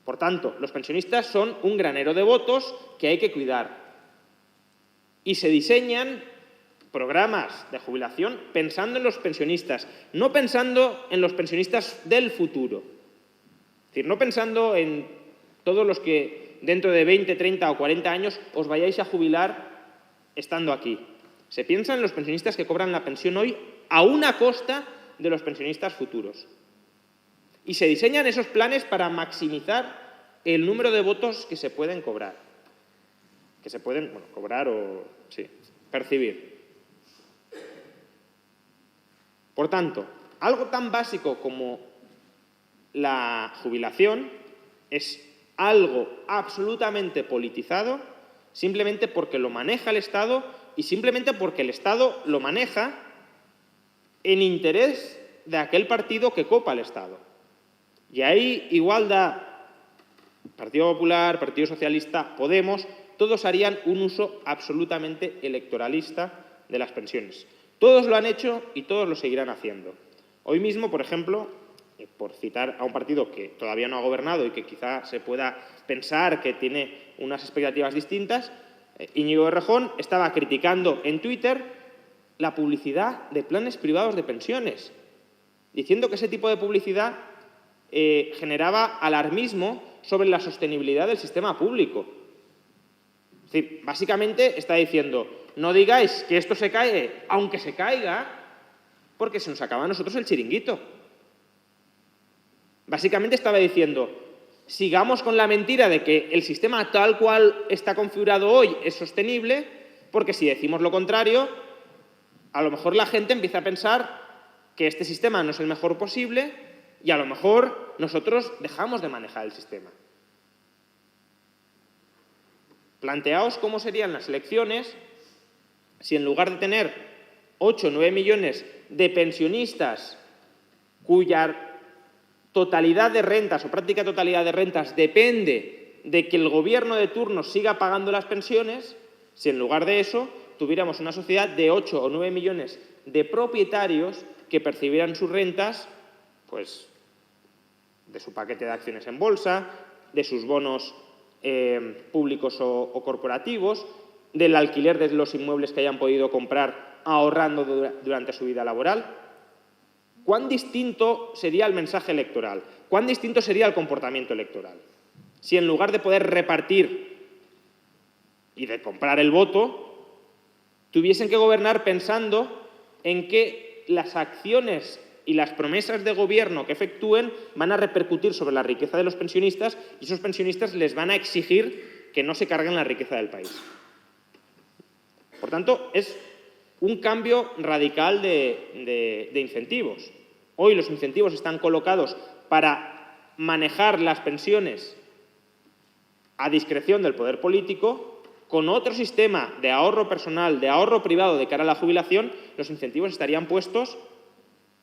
Por tanto, los pensionistas son un granero de votos que hay que cuidar. Y se diseñan programas de jubilación pensando en los pensionistas, no pensando en los pensionistas del futuro. Es decir, no pensando en todos los que dentro de 20, 30 o 40 años os vayáis a jubilar estando aquí. Se piensa en los pensionistas que cobran la pensión hoy a una costa de los pensionistas futuros. Y se diseñan esos planes para maximizar el número de votos que se pueden cobrar. Que se pueden, bueno, cobrar o, sí, percibir. Por tanto, algo tan básico como la jubilación es algo absolutamente politizado simplemente porque lo maneja el Estado y simplemente porque el Estado lo maneja en interés de aquel partido que copa el Estado. Y ahí igualdad, Partido Popular, Partido Socialista, Podemos, todos harían un uso absolutamente electoralista de las pensiones. Todos lo han hecho y todos lo seguirán haciendo. Hoy mismo, por ejemplo, por citar a un partido que todavía no ha gobernado y que quizá se pueda pensar que tiene unas expectativas distintas, Íñigo Errejón estaba criticando en Twitter la publicidad de planes privados de pensiones, diciendo que ese tipo de publicidad generaba alarmismo sobre la sostenibilidad del sistema público. Es decir, básicamente está diciendo, no digáis que esto se cae, aunque se caiga, porque se nos acaba a nosotros el chiringuito. Básicamente estaba diciendo, sigamos con la mentira de que el sistema tal cual está configurado hoy es sostenible, porque si decimos lo contrario, a lo mejor la gente empieza a pensar que este sistema no es el mejor posible y a lo mejor nosotros dejamos de manejar el sistema. Planteaos cómo serían las elecciones si en lugar de tener 8 o 9 millones de pensionistas cuya totalidad de rentas o práctica totalidad de rentas depende de que el gobierno de turno siga pagando las pensiones, si en lugar de eso tuviéramos una sociedad de 8 o 9 millones de propietarios que percibieran sus rentas, pues, de su paquete de acciones en bolsa, de sus bonos públicos o corporativos, del alquiler de los inmuebles que hayan podido comprar ahorrando durante su vida laboral. ¿Cuán distinto sería el mensaje electoral? ¿Cuán distinto sería el comportamiento electoral? Si en lugar de poder repartir y de comprar el voto, tuviesen que gobernar pensando en que las acciones y las promesas de gobierno que efectúen van a repercutir sobre la riqueza de los pensionistas y esos pensionistas les van a exigir que no se carguen la riqueza del país. Por tanto, es un cambio radical de incentivos. Hoy los incentivos están colocados para manejar las pensiones a discreción del poder político. Con otro sistema de ahorro personal, de ahorro privado de cara a la jubilación, los incentivos estarían puestos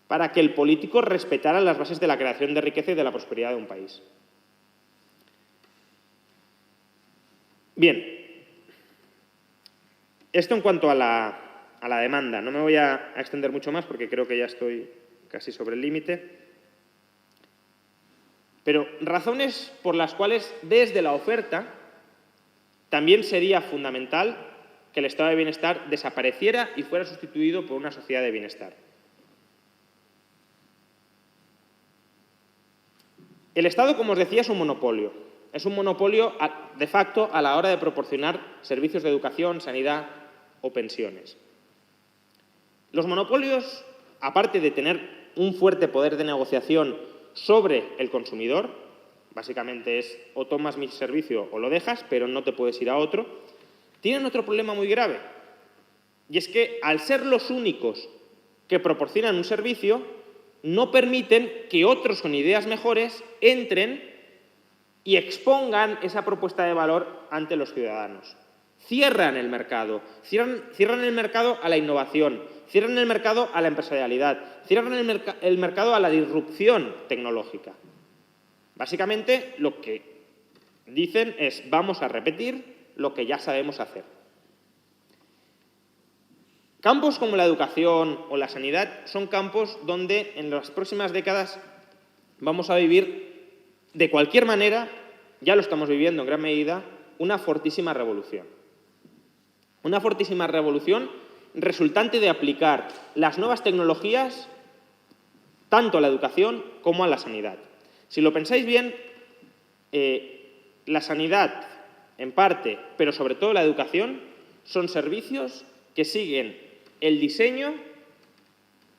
para que el político respetara las bases de la creación de riqueza y de la prosperidad de un país. Bien, esto en cuanto a la demanda. No me voy a extender mucho más porque creo que ya estoy casi sobre el límite. Pero razones por las cuales desde la oferta también sería fundamental que el estado de bienestar desapareciera y fuera sustituido por una sociedad de bienestar. El Estado, como os decía, es un monopolio. Es un monopolio, de facto, a la hora de proporcionar servicios de educación, sanidad o pensiones. Los monopolios, aparte de tener un fuerte poder de negociación sobre el consumidor, básicamente es o tomas mi servicio o lo dejas, pero no te puedes ir a otro, tienen otro problema muy grave. Y es que, al ser los únicos que proporcionan un servicio, no permiten que otros con ideas mejores entren y expongan esa propuesta de valor ante los ciudadanos. Cierran el mercado a la innovación, cierran el mercado a la empresarialidad, cierran el mercado a la disrupción tecnológica. Básicamente, lo que dicen es: vamos a repetir lo que ya sabemos hacer. Campos como la educación o la sanidad son campos donde en las próximas décadas vamos a vivir, de cualquier manera, ya lo estamos viviendo en gran medida, una fortísima revolución. Una fortísima revolución resultante de aplicar las nuevas tecnologías tanto a la educación como a la sanidad. Si lo pensáis bien, la sanidad, en parte, pero sobre todo la educación, son servicios que siguen el diseño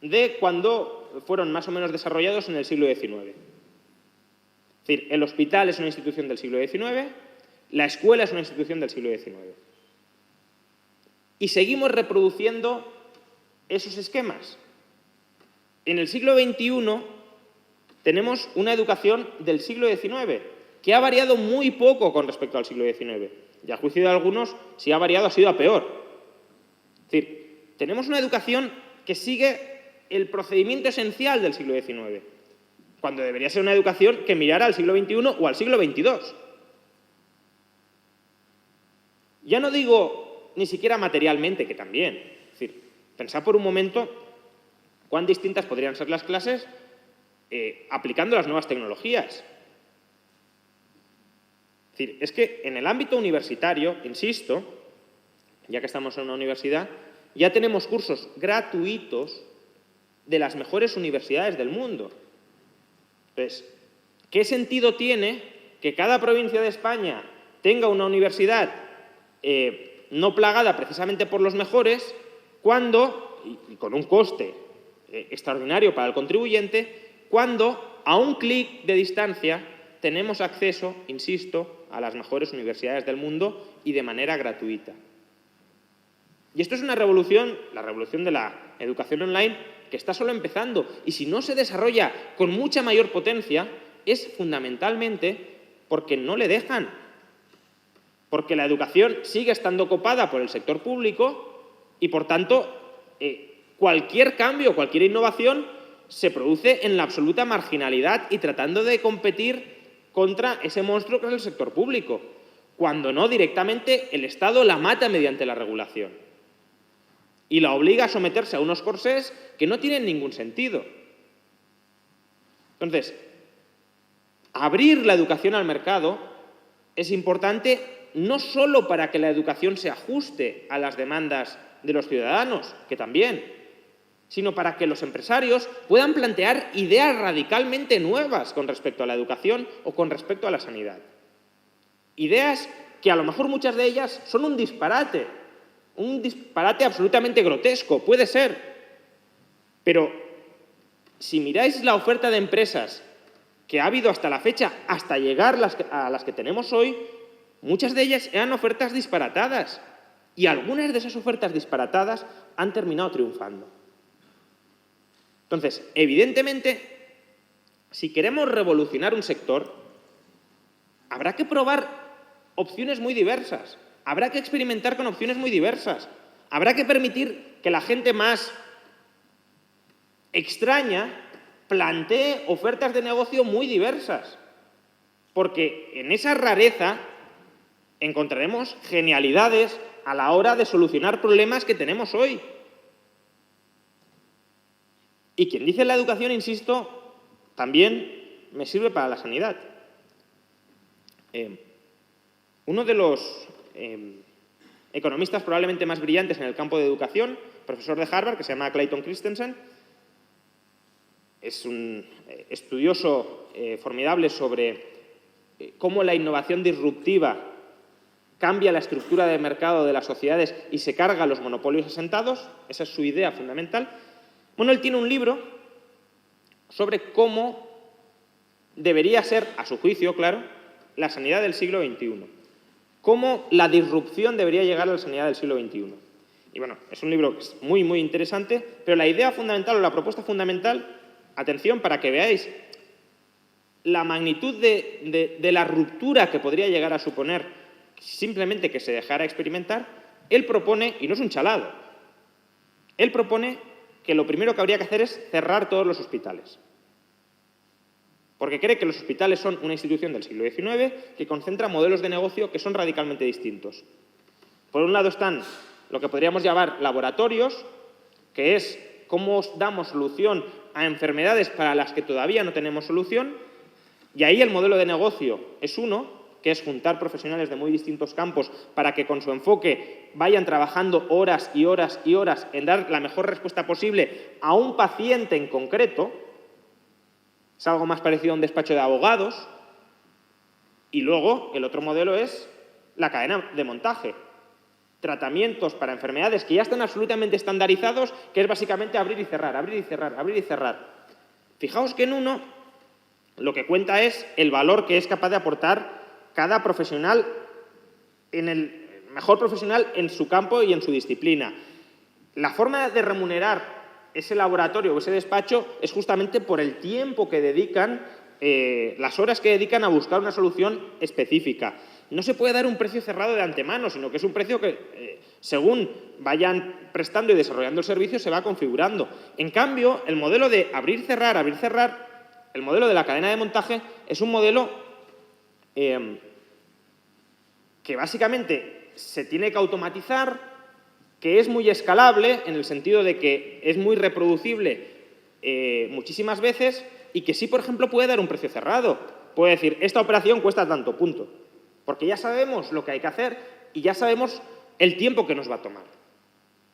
de cuando fueron más o menos desarrollados en el siglo XIX. Es decir, el hospital es una institución del siglo XIX, la escuela es una institución del siglo XIX. Y seguimos reproduciendo esos esquemas. En el siglo XXI tenemos una educación del siglo XIX, que ha variado muy poco con respecto al siglo XIX. Y a juicio de algunos, si ha variado ha sido a peor. Es decir, tenemos una educación que sigue el procedimiento esencial del siglo XIX, cuando debería ser una educación que mirara al siglo XXI o al siglo XXII. Ya no digo ni siquiera materialmente, que también. Es decir, pensad por un momento cuán distintas podrían ser las clases aplicando las nuevas tecnologías. Es decir, es que en el ámbito universitario, insisto, ya que estamos en una universidad, ya tenemos cursos gratuitos de las mejores universidades del mundo. Entonces, ¿qué sentido tiene que cada provincia de España tenga una universidad no plagada precisamente por los mejores, cuando, y con un coste extraordinario para el contribuyente, cuando a un clic de distancia tenemos acceso, insisto, a las mejores universidades del mundo y de manera gratuita? Y esto es una revolución, la revolución de la educación online, que está solo empezando. Y si no se desarrolla con mucha mayor potencia, es fundamentalmente porque no le dejan. Porque la educación sigue estando copada por el sector público y, por tanto, cualquier cambio, cualquier innovación se produce en la absoluta marginalidad y tratando de competir contra ese monstruo que es el sector público, cuando no, directamente el Estado la mata mediante la regulación y la obliga a someterse a unos corsés que no tienen ningún sentido. Entonces, abrir la educación al mercado es importante no solo para que la educación se ajuste a las demandas de los ciudadanos, que también, sino para que los empresarios puedan plantear ideas radicalmente nuevas con respecto a la educación o con respecto a la sanidad. Ideas que a lo mejor muchas de ellas son un disparate absolutamente grotesco, puede ser, pero si miráis la oferta de empresas que ha habido hasta la fecha, hasta llegar a las que tenemos hoy, muchas de ellas eran ofertas disparatadas y algunas de esas ofertas disparatadas han terminado triunfando. Entonces, evidentemente, si queremos revolucionar un sector, habrá que probar opciones muy diversas, habrá que experimentar con opciones muy diversas, habrá que permitir que la gente más extraña plantee ofertas de negocio muy diversas, porque en esa rareza encontraremos genialidades a la hora de solucionar problemas que tenemos hoy. Y quien dice la educación, insisto, también me sirve para la sanidad. Uno de los economistas probablemente más brillantes en el campo de educación, profesor de Harvard, que se llama Clayton Christensen, es un estudioso formidable sobre cómo la innovación disruptiva cambia la estructura de mercado de las sociedades y se carga los monopolios asentados. Esa es su idea fundamental. Bueno, él tiene un libro sobre cómo debería ser, a su juicio, claro, la sanidad del siglo XXI. Cómo la disrupción debería llegar a la sanidad del siglo XXI. Y bueno, es un libro que es muy, muy interesante, pero la idea fundamental o la propuesta fundamental, atención, para que veáis la magnitud de la ruptura que podría llegar a suponer simplemente que se dejara experimentar, él propone, y no es un chalado, él propone que lo primero que habría que hacer es cerrar todos los hospitales. Porque cree que los hospitales son una institución del siglo XIX que concentra modelos de negocio que son radicalmente distintos. Por un lado están lo que podríamos llamar laboratorios, que es cómo damos solución a enfermedades para las que todavía no tenemos solución, y ahí el modelo de negocio es uno, que es juntar profesionales de muy distintos campos para que con su enfoque vayan trabajando horas y horas y horas en dar la mejor respuesta posible a un paciente en concreto. Es algo más parecido a un despacho de abogados. Y luego el otro modelo es la cadena de montaje. Tratamientos para enfermedades que ya están absolutamente estandarizados, que es básicamente abrir y cerrar, abrir y cerrar, abrir y cerrar. Fijaos que en uno lo que cuenta es el valor que es capaz de aportar cada profesional, el mejor profesional en su campo y en su disciplina. La forma de remunerar ese laboratorio o ese despacho es justamente por el tiempo que dedican, las horas que dedican a buscar una solución específica. No se puede dar un precio cerrado de antemano, sino que es un precio que, según vayan prestando y desarrollando el servicio, se va configurando. En cambio, el modelo de abrir, cerrar, el modelo de la cadena de montaje es un modelo que básicamente se tiene que automatizar, que es muy escalable en el sentido de que es muy reproducible muchísimas veces y que sí, por ejemplo, puede dar un precio cerrado. Puede decir, esta operación cuesta tanto, punto. Porque ya sabemos lo que hay que hacer y ya sabemos el tiempo que nos va a tomar.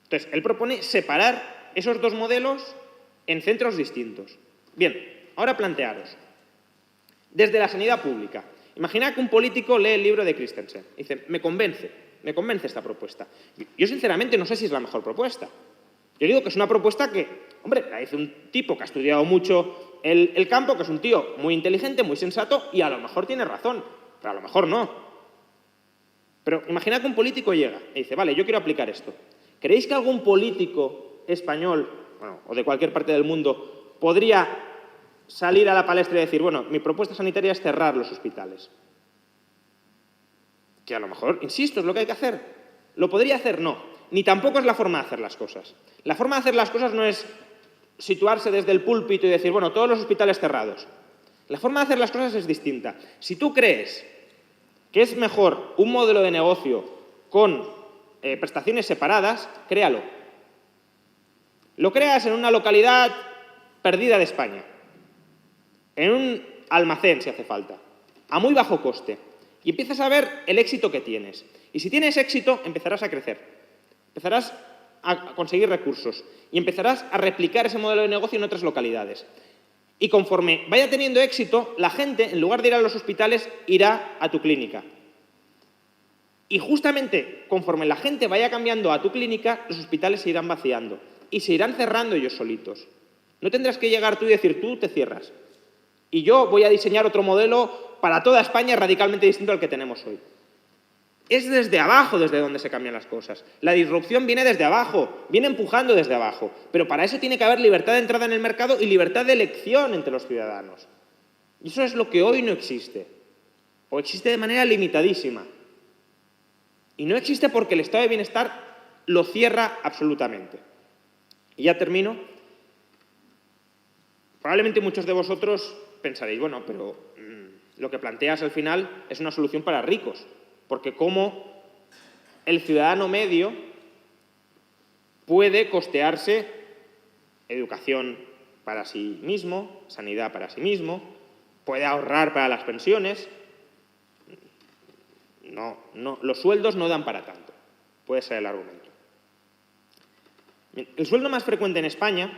Entonces, él propone separar esos dos modelos en centros distintos. Bien, ahora plantearos, desde la sanidad pública, imaginad que un político lee el libro de Christensen y dice, me convence esta propuesta. Yo sinceramente no sé si es la mejor propuesta. Yo digo que es una propuesta que, hombre, la dice un tipo que ha estudiado mucho el campo, que es un tío muy inteligente, muy sensato y a lo mejor tiene razón, pero a lo mejor no. Pero imaginad que un político llega y dice, vale, yo quiero aplicar esto. ¿Creéis que algún político español, bueno, o de cualquier parte del mundo, podría salir a la palestra y decir, bueno, mi propuesta sanitaria es cerrar los hospitales? Que a lo mejor, insisto, es lo que hay que hacer. ¿Lo podría hacer? No. Ni tampoco es la forma de hacer las cosas. La forma de hacer las cosas no es situarse desde el púlpito y decir, bueno, todos los hospitales cerrados. La forma de hacer las cosas es distinta. Si tú crees que es mejor un modelo de negocio con prestaciones separadas, créalo. Lo creas en una localidad perdida de España, en un almacén si hace falta, a muy bajo coste, y empiezas a ver el éxito que tienes. Y si tienes éxito, empezarás a crecer, empezarás a conseguir recursos y empezarás a replicar ese modelo de negocio en otras localidades. Y conforme vaya teniendo éxito, la gente, en lugar de ir a los hospitales, irá a tu clínica. Y justamente conforme la gente vaya cambiando a tu clínica, los hospitales se irán vaciando y se irán cerrando ellos solitos. No tendrás que llegar tú y decir, tú te cierras. Y yo voy a diseñar otro modelo para toda España radicalmente distinto al que tenemos hoy. Es desde abajo desde donde se cambian las cosas. La disrupción viene desde abajo, viene empujando desde abajo. Pero para eso tiene que haber libertad de entrada en el mercado y libertad de elección entre los ciudadanos. Y eso es lo que hoy no existe. O existe de manera limitadísima. Y no existe porque el estado de bienestar lo cierra absolutamente. Y ya termino. Probablemente muchos de vosotros pensaréis, bueno, pero lo que planteas al final es una solución para ricos. Porque cómo el ciudadano medio puede costearse educación para sí mismo, sanidad para sí mismo, puede ahorrar para las pensiones. No, los sueldos no dan para tanto. Puede ser el argumento. Bien, el sueldo más frecuente en España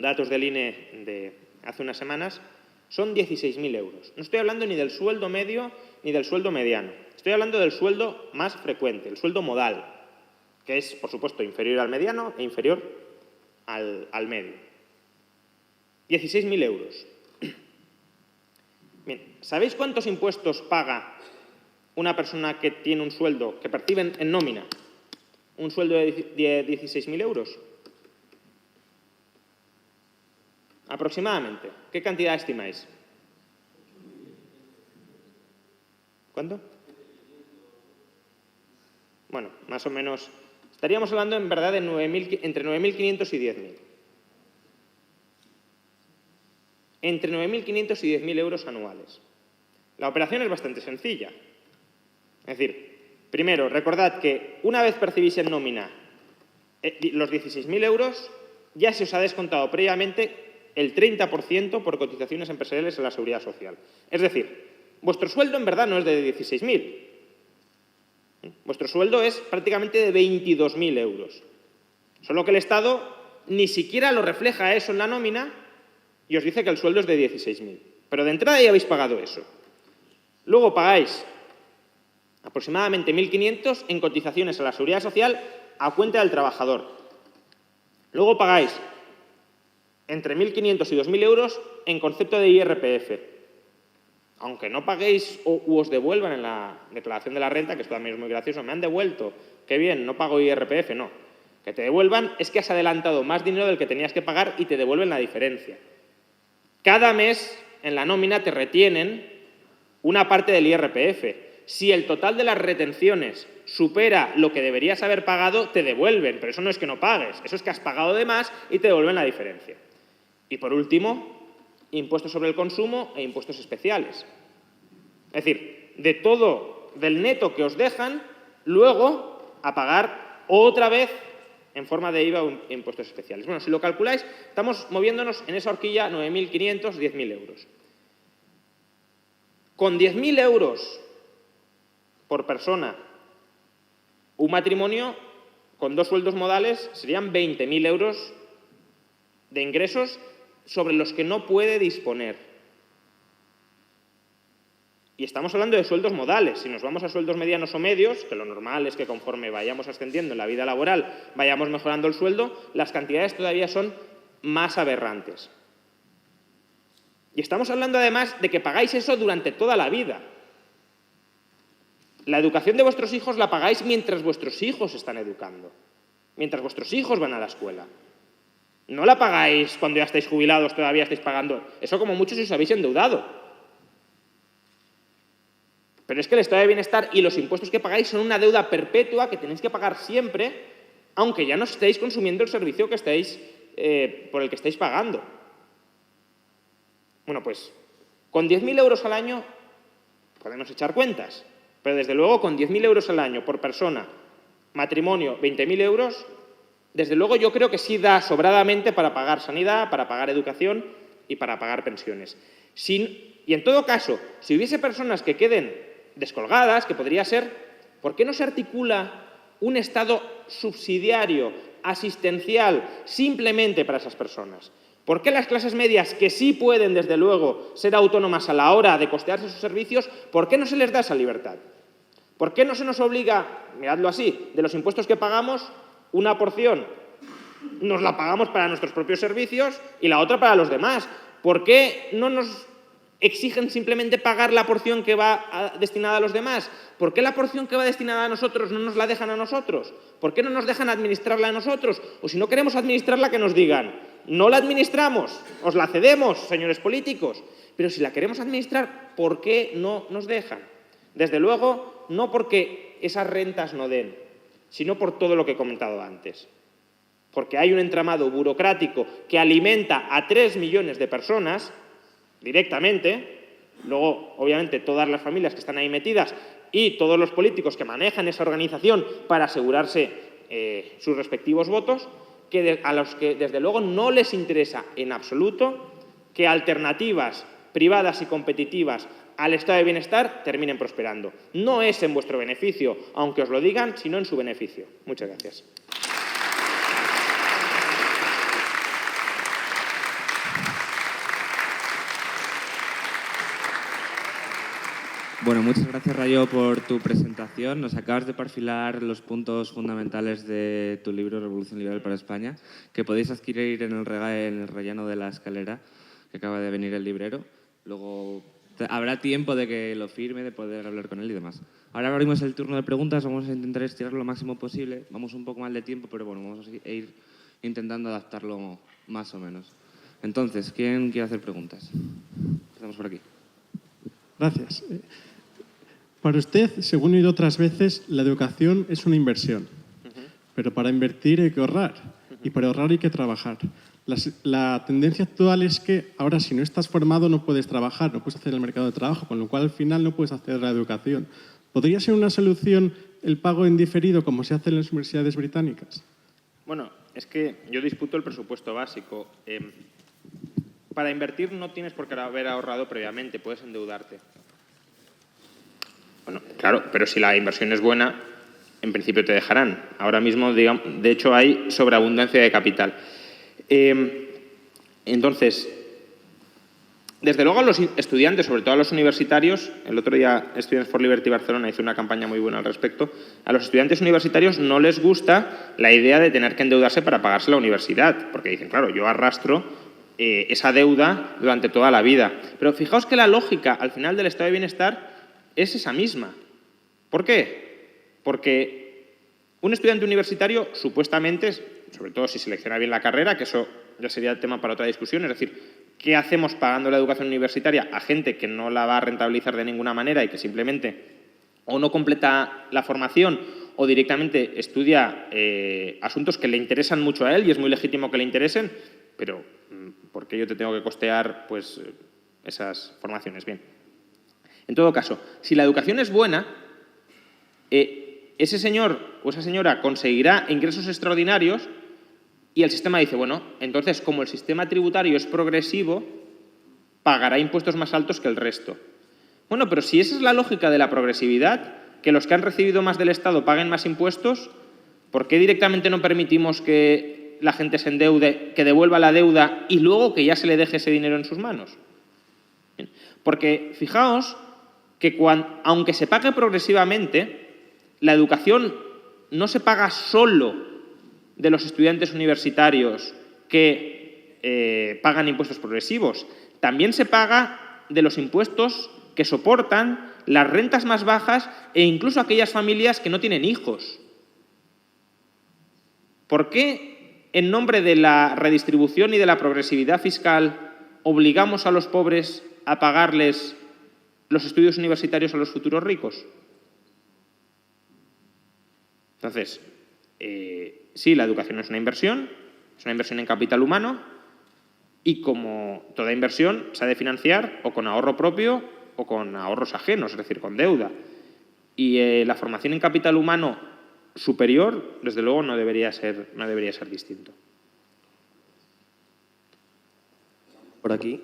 datos del INE de hace unas semanas, son 16.000 euros. No estoy hablando ni del sueldo medio ni del sueldo mediano. Estoy hablando del sueldo más frecuente, el sueldo modal, que es, por supuesto, inferior al mediano e inferior al medio. 16.000 euros. Bien, ¿sabéis cuántos impuestos paga una persona que tiene un sueldo, que percibe en nómina, un sueldo de 16.000 euros? Aproximadamente. ¿Qué cantidad estimáis? ¿Cuánto? Bueno, más o menos. Estaríamos hablando en verdad de entre 9.500 y 10.000. Entre 9.500 y 10.000 euros anuales. La operación es bastante sencilla. Es decir, primero, recordad que una vez percibís en nómina los 16.000 euros, ya se os ha descontado previamente el 30% por cotizaciones empresariales a la Seguridad Social. Es decir, vuestro sueldo en verdad no es de 16.000. Vuestro sueldo es prácticamente de 22.000 euros. Solo que el Estado ni siquiera lo refleja eso en la nómina y os dice que el sueldo es de 16.000. Pero de entrada ya habéis pagado eso. Luego pagáis aproximadamente 1.500 en cotizaciones a la Seguridad Social a cuenta del trabajador. Luego pagáis entre 1.500 y 2.000 euros en concepto de IRPF. Aunque no paguéis u os devuelvan en la declaración de la renta, que esto también es muy gracioso, me han devuelto, qué bien, no pago IRPF, no. Que te devuelvan es que has adelantado más dinero del que tenías que pagar y te devuelven la diferencia. Cada mes en la nómina te retienen una parte del IRPF. Si el total de las retenciones supera lo que deberías haber pagado, te devuelven, pero eso no es que no pagues, eso es que has pagado de más y te devuelven la diferencia. Y por último, impuestos sobre el consumo e impuestos especiales. Es decir, de todo, del neto que os dejan, luego a pagar otra vez en forma de IVA o impuestos especiales. Bueno, si lo calculáis, estamos moviéndonos en esa horquilla 9.500, 10.000 euros. Con 10.000 euros por persona, un matrimonio con 2 sueldos modales serían 20.000 euros de ingresos sobre los que no puede disponer. Y estamos hablando de sueldos modales. Si nos vamos a sueldos medianos o medios, que lo normal es que conforme vayamos ascendiendo en la vida laboral, vayamos mejorando el sueldo, las cantidades todavía son más aberrantes. Y estamos hablando además de que pagáis eso durante toda la vida. La educación de vuestros hijos la pagáis mientras vuestros hijos están educando, mientras vuestros hijos van a la escuela. No la pagáis cuando ya estáis jubilados, todavía estáis pagando. Eso como muchos os habéis endeudado. Pero es que el estado de bienestar y los impuestos que pagáis son una deuda perpetua que tenéis que pagar siempre, aunque ya no estéis consumiendo el servicio que por el que estáis pagando. Bueno, pues con 10.000 euros al año podemos echar cuentas, pero desde luego con 10.000 euros al año por persona, matrimonio, 20.000 euros, desde luego yo creo que sí da sobradamente para pagar sanidad, para pagar educación y para pagar pensiones. Y en todo caso, si hubiese personas que queden descolgadas, que podría ser, ¿por qué no se articula un Estado subsidiario, asistencial, simplemente para esas personas? ¿Por qué las clases medias, que sí pueden, desde luego, ser autónomas a la hora de costearse sus servicios, por qué no se les da esa libertad? ¿Por qué no se nos obliga, miradlo así, de los impuestos que pagamos, una porción nos la pagamos para nuestros propios servicios y la otra para los demás? ¿Por qué no nos exigen simplemente pagar la porción que va destinada a los demás? ¿Por qué la porción que va destinada a nosotros no nos la dejan a nosotros? ¿Por qué no nos dejan administrarla a nosotros? O si no queremos administrarla, que nos digan, no la administramos, os la cedemos, señores políticos. Pero si la queremos administrar, ¿por qué no nos dejan? Desde luego, no porque esas rentas no den, sino por todo lo que he comentado antes. Porque hay un entramado burocrático que alimenta a 3 millones de personas directamente, luego, obviamente, todas las familias que están ahí metidas y todos los políticos que manejan esa organización para asegurarse sus respectivos votos, a los que, desde luego, no les interesa en absoluto que alternativas privadas y competitivas al estado de bienestar terminen prosperando. No es en vuestro beneficio, aunque os lo digan, sino en su beneficio. Muchas gracias. Bueno, muchas gracias, Rayo, por tu presentación. Nos acabas de perfilar los puntos fundamentales de tu libro Revolución Liberal para España, que podéis adquirir en el relleno de la escalera, que acaba de venir el librero. Luego habrá tiempo de que lo firme, de poder hablar con él y demás. Ahora abrimos el turno de preguntas. Vamos a intentar estirarlo lo máximo posible. Vamos un poco mal de tiempo, pero bueno, vamos a ir intentando adaptarlo más o menos. Entonces, ¿quién quiere hacer preguntas? Empezamos por aquí. Gracias. Para usted, según he oído otras veces, la educación es una inversión. Pero para invertir hay que ahorrar. Y para ahorrar hay que trabajar. La tendencia actual es que ahora, si no estás formado, no puedes trabajar, no puedes hacer el mercado de trabajo, con lo cual al final no puedes hacer la educación. ¿Podría ser una solución el pago en diferido, como se hace en las universidades británicas? Bueno, es que yo disputo el presupuesto básico. Para invertir no tienes por qué haber ahorrado previamente, puedes endeudarte. Bueno, claro, pero si la inversión es buena, en principio te dejarán. Ahora mismo, digamos, de hecho, hay sobreabundancia de capital. Entonces, desde luego a los estudiantes, sobre todo a los universitarios, el otro día Students for Liberty Barcelona hizo una campaña muy buena al respecto, a los estudiantes universitarios no les gusta la idea de tener que endeudarse para pagarse la universidad, porque dicen, claro, yo arrastro esa deuda durante toda la vida. Pero fijaos que la lógica al final del estado de bienestar es esa misma. ¿Por qué? Porque un estudiante universitario supuestamente, sobre todo si selecciona bien la carrera, que eso ya sería el tema para otra discusión, es decir, ¿qué hacemos pagando la educación universitaria a gente que no la va a rentabilizar de ninguna manera y que simplemente o no completa la formación o directamente estudia asuntos que le interesan mucho a él y es muy legítimo que le interesen, pero ¿por qué yo te tengo que costear pues, esas formaciones? Bien. En todo caso, si la educación es buena, ese señor o esa señora conseguirá ingresos extraordinarios y el sistema dice, bueno, entonces como el sistema tributario es progresivo, pagará impuestos más altos que el resto. Bueno, pero si esa es la lógica de la progresividad, que los que han recibido más del Estado paguen más impuestos, ¿por qué directamente no permitimos que la gente se endeude, que devuelva la deuda y luego que ya se le deje ese dinero en sus manos? Bien. Porque fijaos que aunque se pague progresivamente, la educación no se paga solo de los estudiantes universitarios que pagan impuestos progresivos, también se paga de los impuestos que soportan las rentas más bajas e incluso aquellas familias que no tienen hijos. ¿Por qué, en nombre de la redistribución y de la progresividad fiscal, obligamos a los pobres a pagarles los estudios universitarios a los futuros ricos? Entonces, sí, la educación es una inversión en capital humano y como toda inversión se ha de financiar o con ahorro propio o con ahorros ajenos, es decir, con deuda. Y la formación en capital humano superior, desde luego, no debería ser distinto. Por aquí.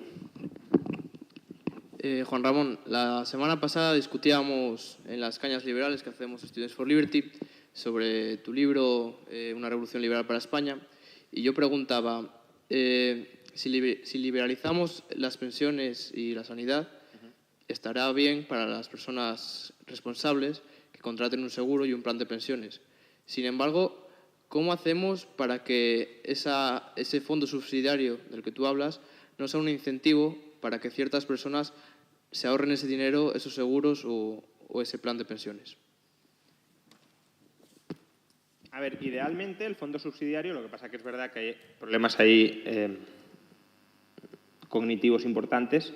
Juan Ramón, la semana pasada discutíamos en las cañas liberales que hacemos Students for Liberty sobre tu libro Una revolución liberal para España y yo preguntaba si liberalizamos las pensiones y la sanidad, estará bien para las personas responsables que contraten un seguro y un plan de pensiones. Sin embargo, ¿cómo hacemos para que ese fondo subsidiario del que tú hablas no sea un incentivo para que ciertas personas se ahorren ese dinero, esos seguros o ese plan de pensiones? A ver, idealmente el fondo subsidiario, lo que pasa que es verdad que hay problemas ahí cognitivos importantes,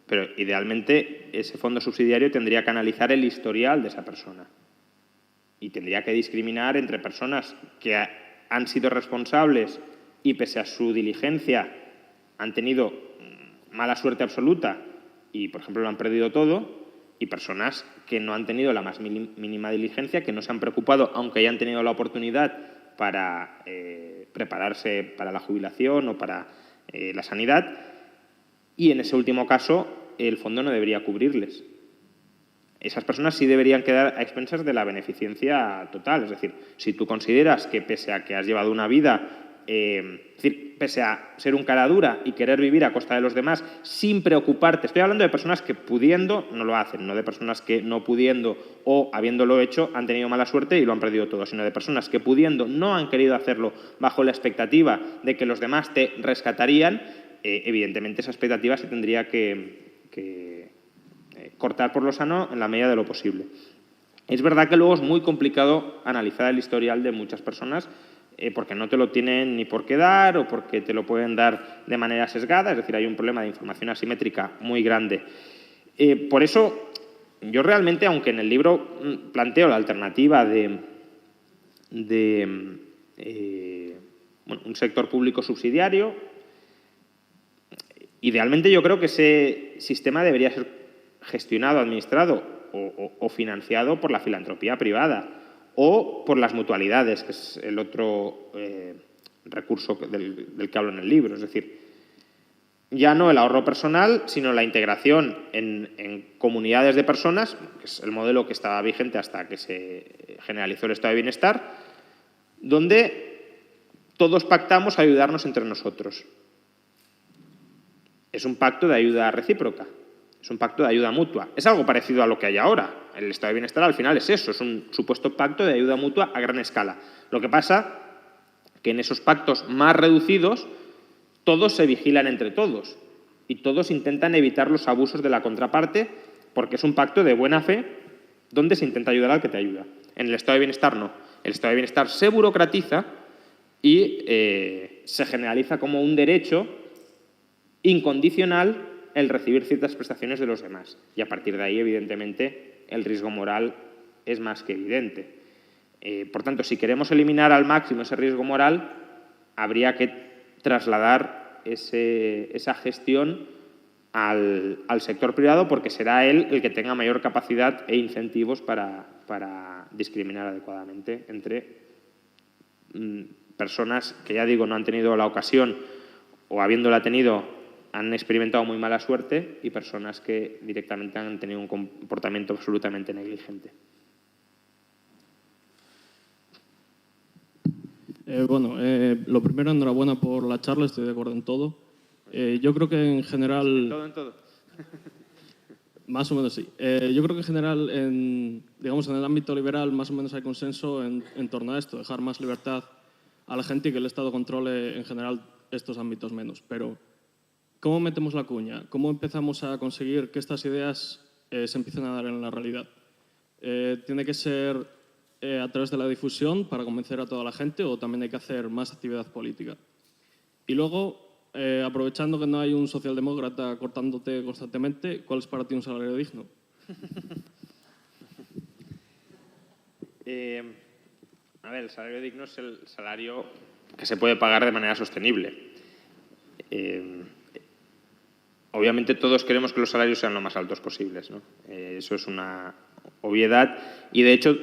pero idealmente ese fondo subsidiario tendría que analizar el historial de esa persona y tendría que discriminar entre personas que han sido responsables y pese a su diligencia han tenido mala suerte absoluta y, por ejemplo, lo han perdido todo, y personas que no han tenido la más mínima diligencia, que no se han preocupado, aunque hayan tenido la oportunidad para prepararse para la jubilación o para la sanidad, y en ese último caso el fondo no debería cubrirles. Esas personas sí deberían quedar a expensas de la beneficencia total. Es decir, si tú consideras que pese a que has llevado una vida Es decir, pese a ser un cara dura y querer vivir a costa de los demás sin preocuparte, estoy hablando de personas que pudiendo no lo hacen, no de personas que no pudiendo o habiéndolo hecho han tenido mala suerte y lo han perdido todo, sino de personas que pudiendo no han querido hacerlo bajo la expectativa de que los demás te rescatarían. Evidentemente esa expectativa se tendría que cortar por lo sano en la medida de lo posible. Es verdad que luego es muy complicado analizar el historial de muchas personas porque no te lo tienen ni por qué dar o porque te lo pueden dar de manera sesgada, es decir, hay un problema de información asimétrica muy grande. Por eso, yo realmente, aunque en el libro planteo la alternativa de un sector público subsidiario, idealmente yo creo que ese sistema debería ser gestionado, administrado o financiado por la filantropía privada o por las mutualidades, que es el otro recurso del que hablo en el libro. Es decir, ya no el ahorro personal, sino la integración en comunidades de personas, que es el modelo que estaba vigente hasta que se generalizó el estado de bienestar, donde todos pactamos a ayudarnos entre nosotros. Es un pacto de ayuda recíproca, es un pacto de ayuda mutua. Es algo parecido a lo que hay ahora. El estado de bienestar al final es eso, es un supuesto pacto de ayuda mutua a gran escala. Lo que pasa que en esos pactos más reducidos todos se vigilan entre todos y todos intentan evitar los abusos de la contraparte porque es un pacto de buena fe donde se intenta ayudar al que te ayuda. En el estado de bienestar no. El estado de bienestar se burocratiza y se generaliza como un derecho incondicional el recibir ciertas prestaciones de los demás. Y a partir de ahí, evidentemente, el riesgo moral es más que evidente. Por tanto, si queremos eliminar al máximo ese riesgo moral, habría que trasladar esa gestión al sector privado porque será él el que tenga mayor capacidad e incentivos para discriminar adecuadamente entre personas que, ya digo, no han tenido la ocasión o habiéndola tenido han experimentado muy mala suerte y personas que directamente han tenido un comportamiento absolutamente negligente. Lo primero, enhorabuena por la charla, estoy de acuerdo en todo. Yo creo que en general... ¿En todo? Más o menos sí. Yo creo que en general, en el ámbito liberal, más o menos hay consenso en torno a esto, dejar más libertad a la gente y que el Estado controle en general estos ámbitos menos. Pero, ¿cómo metemos la cuña? ¿Cómo empezamos a conseguir que estas ideas se empiecen a dar en la realidad? ¿Tiene que ser a través de la difusión para convencer a toda la gente o también hay que hacer más actividad política? Y luego, aprovechando que no hay un socialdemócrata cortándote constantemente, ¿cuál es para ti un salario digno? El salario digno es el salario que se puede pagar de manera sostenible. Obviamente todos queremos que los salarios sean lo más altos posibles, ¿no? Eso es una obviedad y, de hecho,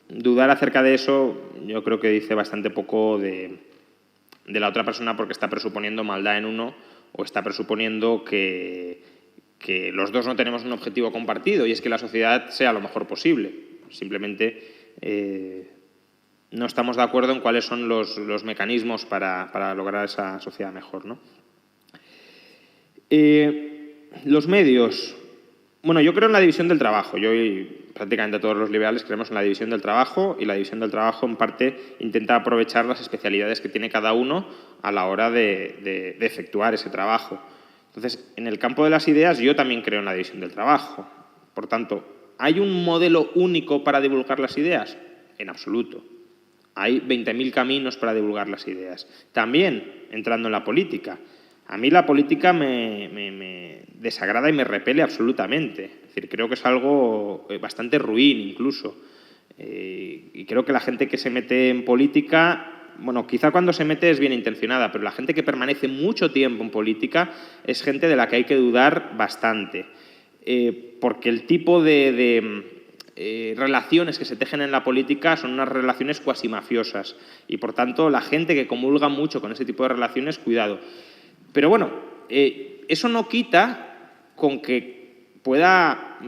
dudar acerca de eso yo creo que dice bastante poco de la otra persona porque está presuponiendo maldad en uno o está presuponiendo que los dos no tenemos un objetivo compartido y es que la sociedad sea lo mejor posible. Simplemente no estamos de acuerdo en cuáles son los mecanismos para lograr esa sociedad mejor, ¿no? Los medios. Bueno, yo creo en la división del trabajo. Yo y prácticamente todos los liberales creemos en la división del trabajo y la división del trabajo en parte intenta aprovechar las especialidades que tiene cada uno a la hora de efectuar ese trabajo. Entonces, en el campo de las ideas yo también creo en la división del trabajo. Por tanto, ¿hay un modelo único para divulgar las ideas? En absoluto. Hay 20.000 caminos para divulgar las ideas. También entrando en la política. A mí la política me desagrada y me repele absolutamente. Es decir, creo que es algo bastante ruin incluso. Y creo que la gente que se mete en política, bueno, quizá cuando se mete es bien intencionada, pero la gente que permanece mucho tiempo en política es gente de la que hay que dudar bastante. Porque el tipo de relaciones que se tejen en la política son unas relaciones cuasi mafiosas. Y por tanto, la gente que comulga mucho con ese tipo de relaciones, cuidado. Pero bueno, eso no quita con que pueda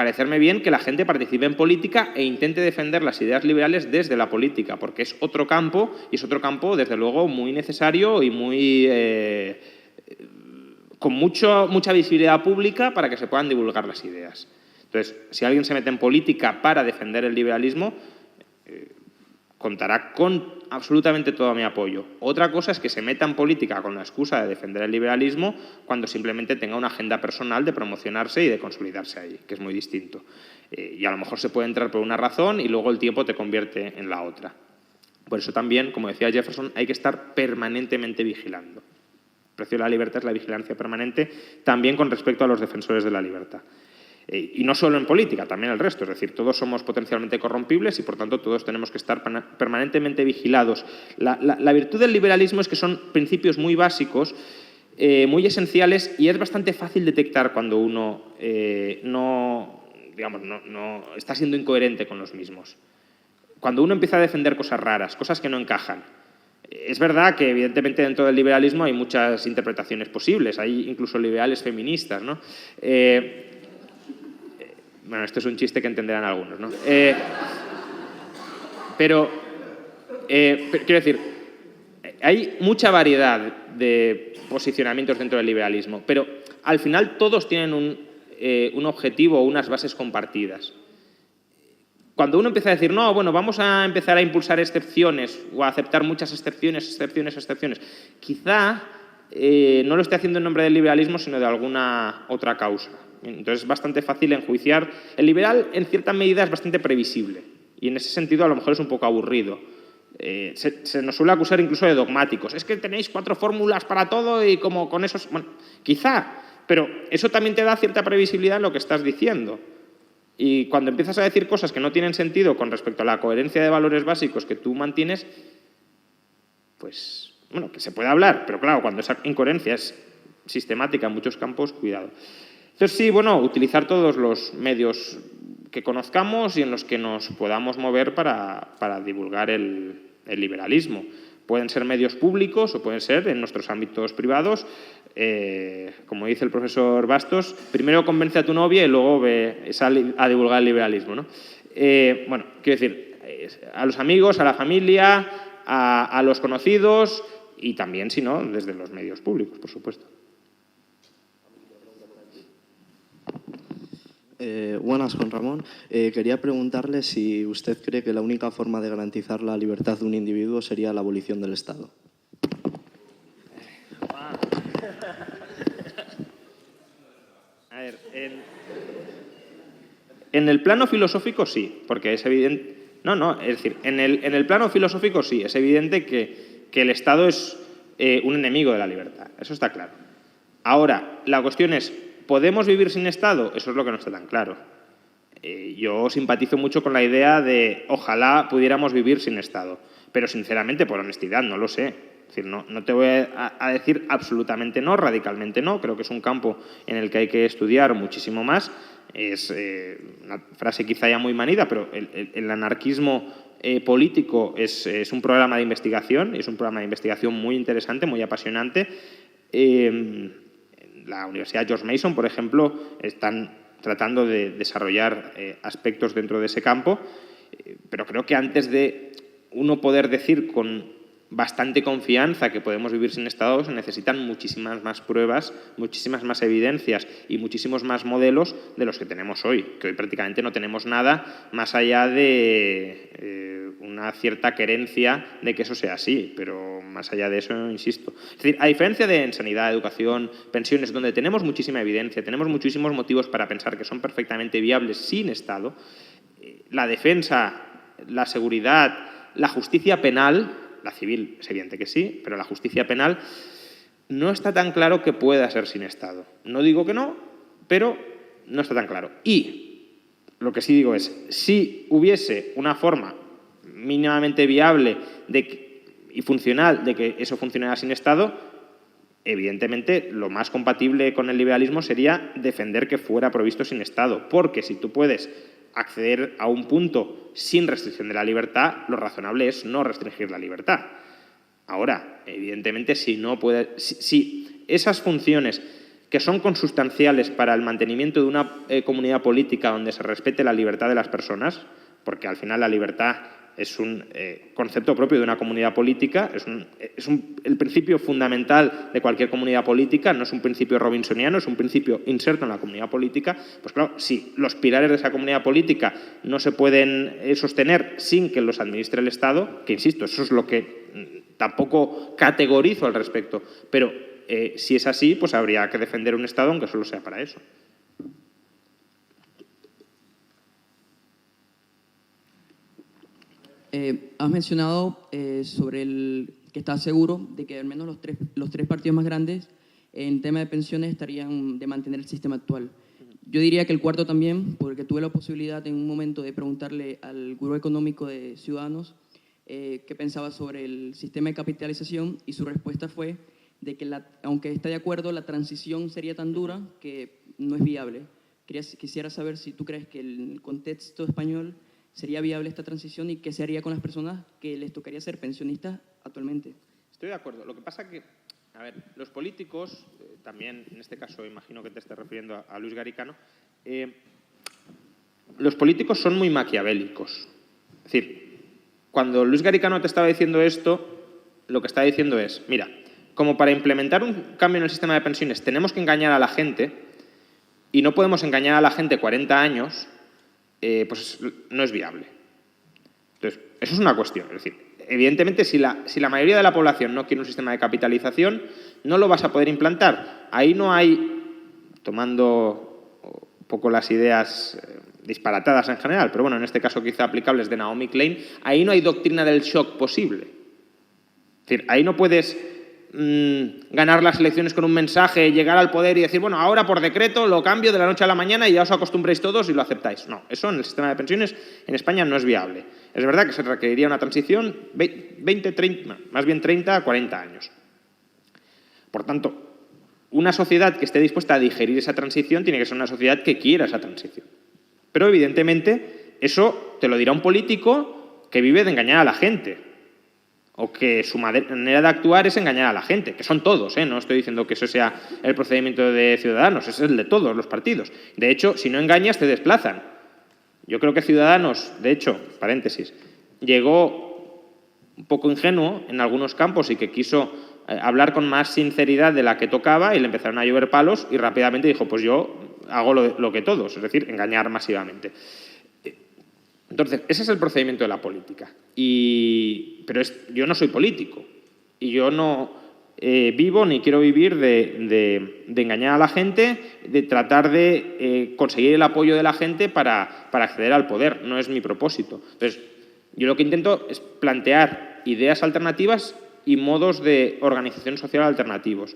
parecerme bien que la gente participe en política e intente defender las ideas liberales desde la política, porque es otro campo, y es otro campo, desde luego, muy necesario y muy con mucha visibilidad pública para que se puedan divulgar las ideas. Entonces, si alguien se mete en política para defender el liberalismo, contará con absolutamente todo mi apoyo. Otra cosa es que se meta en política con la excusa de defender el liberalismo cuando simplemente tenga una agenda personal de promocionarse y de consolidarse ahí, que es muy distinto. Y a lo mejor se puede entrar por una razón y luego el tiempo te convierte en la otra. Por eso también, como decía Jefferson, hay que estar permanentemente vigilando. El precio de la libertad es la vigilancia permanente, también con respecto a los defensores de la libertad. Y no solo en política, también el resto. Es decir, todos somos potencialmente corrompibles y, por tanto, todos tenemos que estar permanentemente vigilados. La virtud del liberalismo es que son principios muy básicos, muy esenciales, y es bastante fácil detectar cuando uno no está siendo incoherente con los mismos. Cuando uno empieza a defender cosas raras, cosas que no encajan. Es verdad que, evidentemente, dentro del liberalismo hay muchas interpretaciones posibles. Hay incluso liberales feministas, ¿no? Bueno, esto es un chiste que entenderán algunos, ¿no? Pero quiero decir, hay mucha variedad de posicionamientos dentro del liberalismo, pero al final todos tienen un objetivo o unas bases compartidas. Cuando uno empieza a decir, no, bueno, vamos a empezar a impulsar excepciones o a aceptar muchas excepciones, quizá no lo esté haciendo en nombre del liberalismo, sino de alguna otra causa. Entonces es bastante fácil enjuiciar. El liberal, en cierta medida, es bastante previsible y en ese sentido a lo mejor es un poco aburrido. Se nos suele acusar incluso de dogmáticos. Es que tenéis 4 fórmulas para todo y como con eso... Bueno, quizá, pero eso también te da cierta previsibilidad en lo que estás diciendo. Y cuando empiezas a decir cosas que no tienen sentido con respecto a la coherencia de valores básicos que tú mantienes, pues, bueno, que se puede hablar, pero claro, cuando esa incoherencia es sistemática en muchos campos, cuidado. Entonces, sí, bueno, utilizar todos los medios que conozcamos y en los que nos podamos mover para divulgar el liberalismo. Pueden ser medios públicos o pueden ser en nuestros ámbitos privados. Como dice el profesor Bastos, primero convence a tu novia y luego sale a divulgar el liberalismo, ¿no? Bueno, quiero decir, a los amigos, a la familia, a los conocidos y también, si no, desde los medios públicos, por supuesto. Buenas, Juan Ramón. Quería preguntarle si usted cree que la única forma de garantizar la libertad de un individuo sería la abolición del Estado. A ver, en el plano filosófico sí, porque es evidente... No, es decir, en el plano filosófico sí, es evidente que el Estado es un enemigo de la libertad, eso está claro. Ahora, la cuestión es, ¿podemos vivir sin Estado? Eso es lo que no está tan claro. Yo simpatizo mucho con la idea de ojalá pudiéramos vivir sin Estado, pero sinceramente, por honestidad, no lo sé. Es decir, no te voy a decir absolutamente no, radicalmente no. Creo que es un campo en el que hay que estudiar muchísimo más. Es una frase quizá ya muy manida, pero el anarquismo político es un programa de investigación, es un programa de investigación muy interesante, muy apasionante. La Universidad George Mason, por ejemplo, están tratando de desarrollar aspectos dentro de ese campo, pero creo que antes de uno poder decir con bastante confianza que podemos vivir sin Estado, se necesitan muchísimas más pruebas, muchísimas más evidencias y muchísimos más modelos de los que tenemos hoy, que hoy prácticamente no tenemos nada más allá de una cierta querencia de que eso sea así, pero más allá de eso, insisto. Es decir, a diferencia de en sanidad, educación, pensiones, donde tenemos muchísima evidencia, tenemos muchísimos motivos para pensar que son perfectamente viables sin Estado, la defensa, la seguridad, la justicia penal, la civil es evidente que sí, pero la justicia penal no está tan claro que pueda ser sin Estado. No digo que no, pero no está tan claro. Y lo que sí digo es, si hubiese una forma mínimamente viable y funcional de que eso funcionara sin Estado, evidentemente lo más compatible con el liberalismo sería defender que fuera provisto sin Estado, porque si tú puedes acceder a un punto sin restricción de la libertad, lo razonable es no restringir la libertad. Ahora, evidentemente, si esas funciones que son consustanciales para el mantenimiento de una comunidad política donde se respete la libertad de las personas, porque al final la libertad es un concepto propio de una comunidad política, el principio fundamental de cualquier comunidad política, no es un principio robinsoniano, es un principio inserto en la comunidad política. Pues claro, si los pilares de esa comunidad política no se pueden sostener sin que los administre el Estado, que insisto, eso es lo que tampoco categorizo al respecto, pero si es así, pues habría que defender un Estado aunque solo sea para eso. Has mencionado sobre que estás seguro de que al menos los tres partidos más grandes en tema de pensiones estarían de mantener el sistema actual. Yo diría que el cuarto también, porque tuve la posibilidad en un momento de preguntarle al Gurú Económico de Ciudadanos qué pensaba sobre el sistema de capitalización, y su respuesta fue de que aunque está de acuerdo, la transición sería tan dura que no es viable. Quisiera saber si tú crees que en el contexto español sería viable esta transición y qué se haría con las personas que les tocaría ser pensionistas actualmente. Estoy de acuerdo. Lo que pasa que, a ver, los políticos, también en este caso imagino que te estés refiriendo a Luis Garicano, los políticos son muy maquiavélicos. Es decir, cuando Luis Garicano te estaba diciendo esto, lo que está diciendo es, mira, como para implementar un cambio en el sistema de pensiones tenemos que engañar a la gente y no podemos engañar a la gente 40 años, pues no es viable. Entonces, eso es una cuestión. Es decir, evidentemente, si la mayoría de la población no quiere un sistema de capitalización, no lo vas a poder implantar. Ahí no hay, tomando un poco las ideas disparatadas en general, pero bueno, en este caso quizá aplicables de Naomi Klein, ahí no hay doctrina del shock posible. Es decir, ahí no puedes ganar las elecciones con un mensaje, llegar al poder y decir, bueno, ahora por decreto lo cambio de la noche a la mañana y ya os acostumbréis todos y lo aceptáis. No, eso en el sistema de pensiones en España no es viable. Es verdad que se requeriría una transición 30 a 40 años. Por tanto, una sociedad que esté dispuesta a digerir esa transición tiene que ser una sociedad que quiera esa transición. Pero evidentemente eso te lo dirá un político que vive de engañar a la gente, o que su manera de actuar es engañar a la gente, que son todos, no estoy diciendo que eso sea el procedimiento de Ciudadanos, es el de todos los partidos. De hecho, si no engañas, te desplazan. Yo creo que Ciudadanos, de hecho, paréntesis, llegó un poco ingenuo en algunos campos y que quiso hablar con más sinceridad de la que tocaba y le empezaron a llover palos y rápidamente dijo, pues yo hago lo que todos, es decir, engañar masivamente. Entonces, ese es el procedimiento de la política. Pero yo no soy político y yo no vivo ni quiero vivir de engañar a la gente, de tratar de conseguir el apoyo de la gente para acceder al poder. No es mi propósito. Entonces, yo lo que intento es plantear ideas alternativas y modos de organización social alternativos,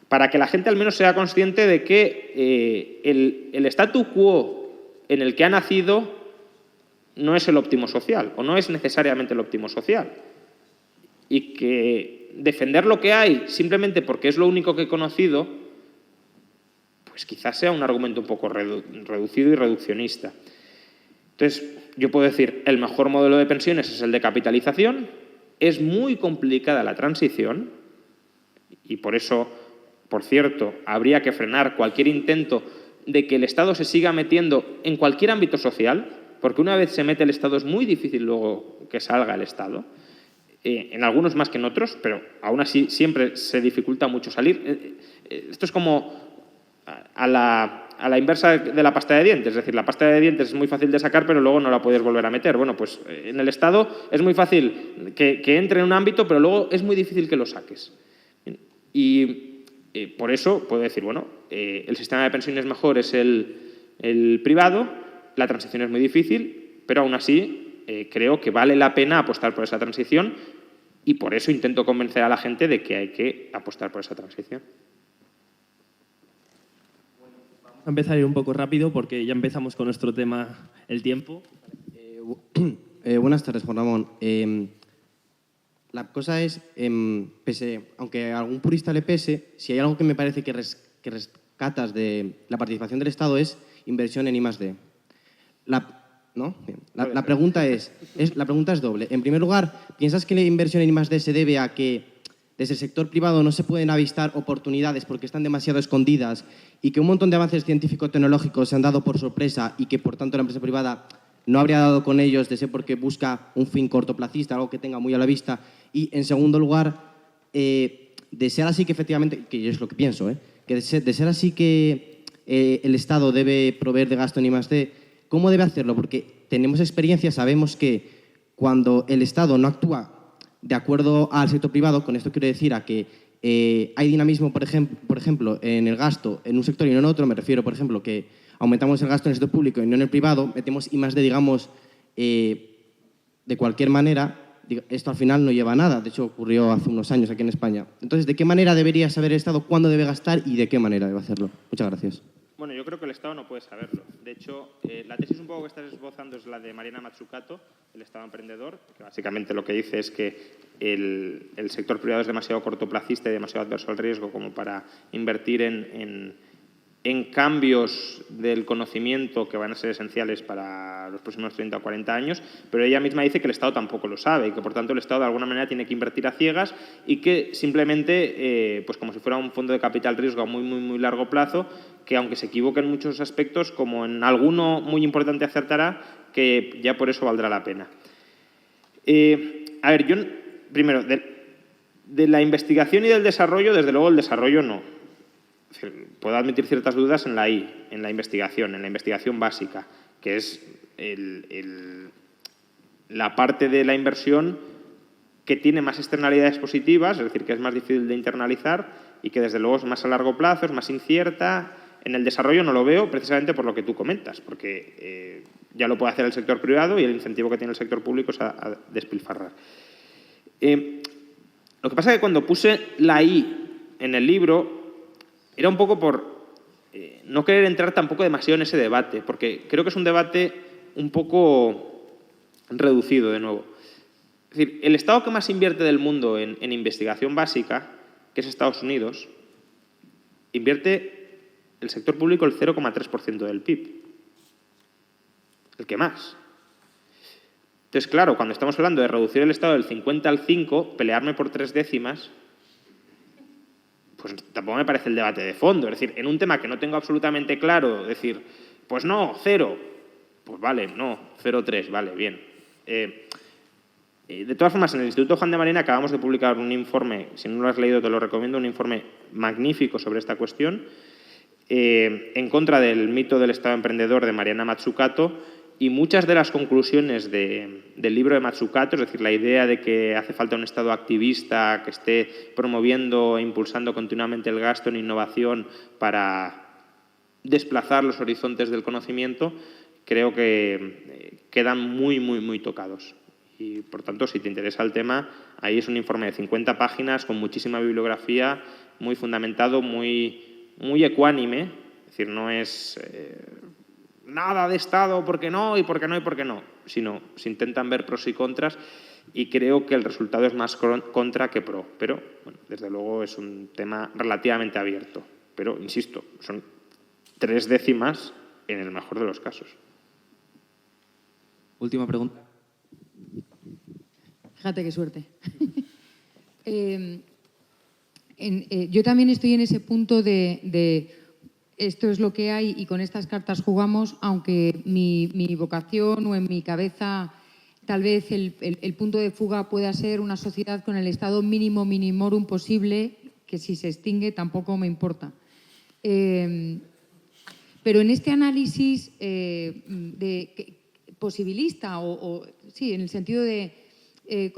para que la gente al menos sea consciente de que el statu quo en el que ha nacido no es el óptimo social, o no es necesariamente el óptimo social. Y que defender lo que hay simplemente porque es lo único que he conocido, pues quizás sea un argumento un poco reducido y reduccionista. Entonces, yo puedo decir, el mejor modelo de pensiones es el de capitalización, es muy complicada la transición, y por eso, por cierto, habría que frenar cualquier intento de que el Estado se siga metiendo en cualquier ámbito social, porque una vez se mete el Estado es muy difícil luego que salga el Estado, en algunos más que en otros, pero aún así siempre se dificulta mucho salir. Esto es como a la inversa de la pasta de dientes, es decir, la pasta de dientes es muy fácil de sacar, pero luego no la puedes volver a meter. Bueno, pues en el Estado es muy fácil que entre en un ámbito, pero luego es muy difícil que lo saques. Y por eso puedo decir, bueno, el sistema de pensiones mejor es el privado. La transición es muy difícil, pero aún así creo que vale la pena apostar por esa transición y por eso intento convencer a la gente de que hay que apostar por esa transición. Vamos a empezar un poco rápido porque ya empezamos con nuestro tema, el tiempo. Buenas tardes, Juan Ramón. La cosa es, aunque a algún purista le pese, si hay algo que me parece que rescatas de la participación del Estado es inversión en I+D. La pregunta es doble. En primer lugar, ¿piensas que la inversión en I+D se debe a que desde el sector privado no se pueden avistar oportunidades porque están demasiado escondidas y que un montón de avances científico-tecnológicos se han dado por sorpresa y que, por tanto, la empresa privada no habría dado con ellos, de ser porque busca un fin cortoplacista, algo que tenga muy a la vista. Y, en segundo lugar, de ser así que efectivamente, que yo es lo que pienso, que de ser así que el Estado debe proveer de gasto en I+D, ¿cómo debe hacerlo? Porque tenemos experiencia, sabemos que cuando el Estado no actúa de acuerdo al sector privado, con esto quiero decir a que hay dinamismo, por ejemplo, en el gasto en un sector y no en otro. Me refiero, por ejemplo, que aumentamos el gasto en el sector público y no en el privado, metemos I+D, digamos, de cualquier manera. Esto al final no lleva a nada. De hecho, ocurrió hace unos años aquí en España. Entonces, ¿de qué manera debería saber el Estado cuándo debe gastar y de qué manera debe hacerlo? Muchas gracias. Bueno, yo creo que el Estado no puede saberlo. De hecho, la tesis un poco que estás esbozando es la de Mariana Mazzucato, el Estado emprendedor, que básicamente lo que dice es que el sector privado es demasiado cortoplacista y demasiado adverso al riesgo como para invertir en cambios del conocimiento que van a ser esenciales para los próximos 30 o 40 años, pero ella misma dice que el Estado tampoco lo sabe y que, por tanto, el Estado de alguna manera tiene que invertir a ciegas y que simplemente, pues como si fuera un fondo de capital riesgo a muy, muy, muy largo plazo, que aunque se equivoque en muchos aspectos, como en alguno muy importante acertará, que ya por eso valdrá la pena. A ver, yo, primero, de la investigación y del desarrollo, desde luego el desarrollo no. Puedo admitir ciertas dudas en la investigación básica, que es la parte de la inversión que tiene más externalidades positivas, es decir, que es más difícil de internalizar y que desde luego es más a largo plazo, es más incierta. En el desarrollo no lo veo precisamente por lo que tú comentas, porque ya lo puede hacer el sector privado y el incentivo que tiene el sector público es a despilfarrar. Lo que pasa es que cuando puse la I en el libro era un poco por no querer entrar tampoco demasiado en ese debate, porque creo que es un debate un poco reducido de nuevo. Es decir, el Estado que más invierte del mundo en investigación básica, que es Estados Unidos, invierte el sector público el 0,3% del PIB. El que más. Entonces, claro, cuando estamos hablando de reducir el Estado del 50 al 5, pelearme por 3 décimas, pues tampoco me parece el debate de fondo. Es decir, en un tema que no tengo absolutamente claro, decir, pues no, 0, pues vale, no, 0,3, vale, bien. De todas formas, en el Instituto Juan de Mariana acabamos de publicar un informe, si no lo has leído te lo recomiendo, un informe magnífico sobre esta cuestión, en contra del mito del Estado emprendedor de Mariana Mazzucato, y muchas de las conclusiones del libro de Mazzucato, es decir, la idea de que hace falta un Estado activista que esté promoviendo e impulsando continuamente el gasto en innovación para desplazar los horizontes del conocimiento, creo que quedan muy, muy, muy tocados. Y, por tanto, si te interesa el tema, ahí es un informe de 50 páginas con muchísima bibliografía, muy fundamentado, muy ecuánime, es decir, no es nada de Estado, ¿por qué no? Y por qué no, y por qué no, sino se intentan ver pros y contras y creo que el resultado es más contra que pro. Pero, bueno, desde luego es un tema relativamente abierto. Pero, insisto, son 3 décimas en el mejor de los casos. Última pregunta. Fíjate qué suerte. Yo también estoy en ese punto de esto es lo que hay y con estas cartas jugamos, aunque mi vocación o en mi cabeza tal vez el punto de fuga pueda ser una sociedad con el estado mínimo minimorum posible, que si se extingue tampoco me importa. Pero en este análisis posibilista, sí, en el sentido de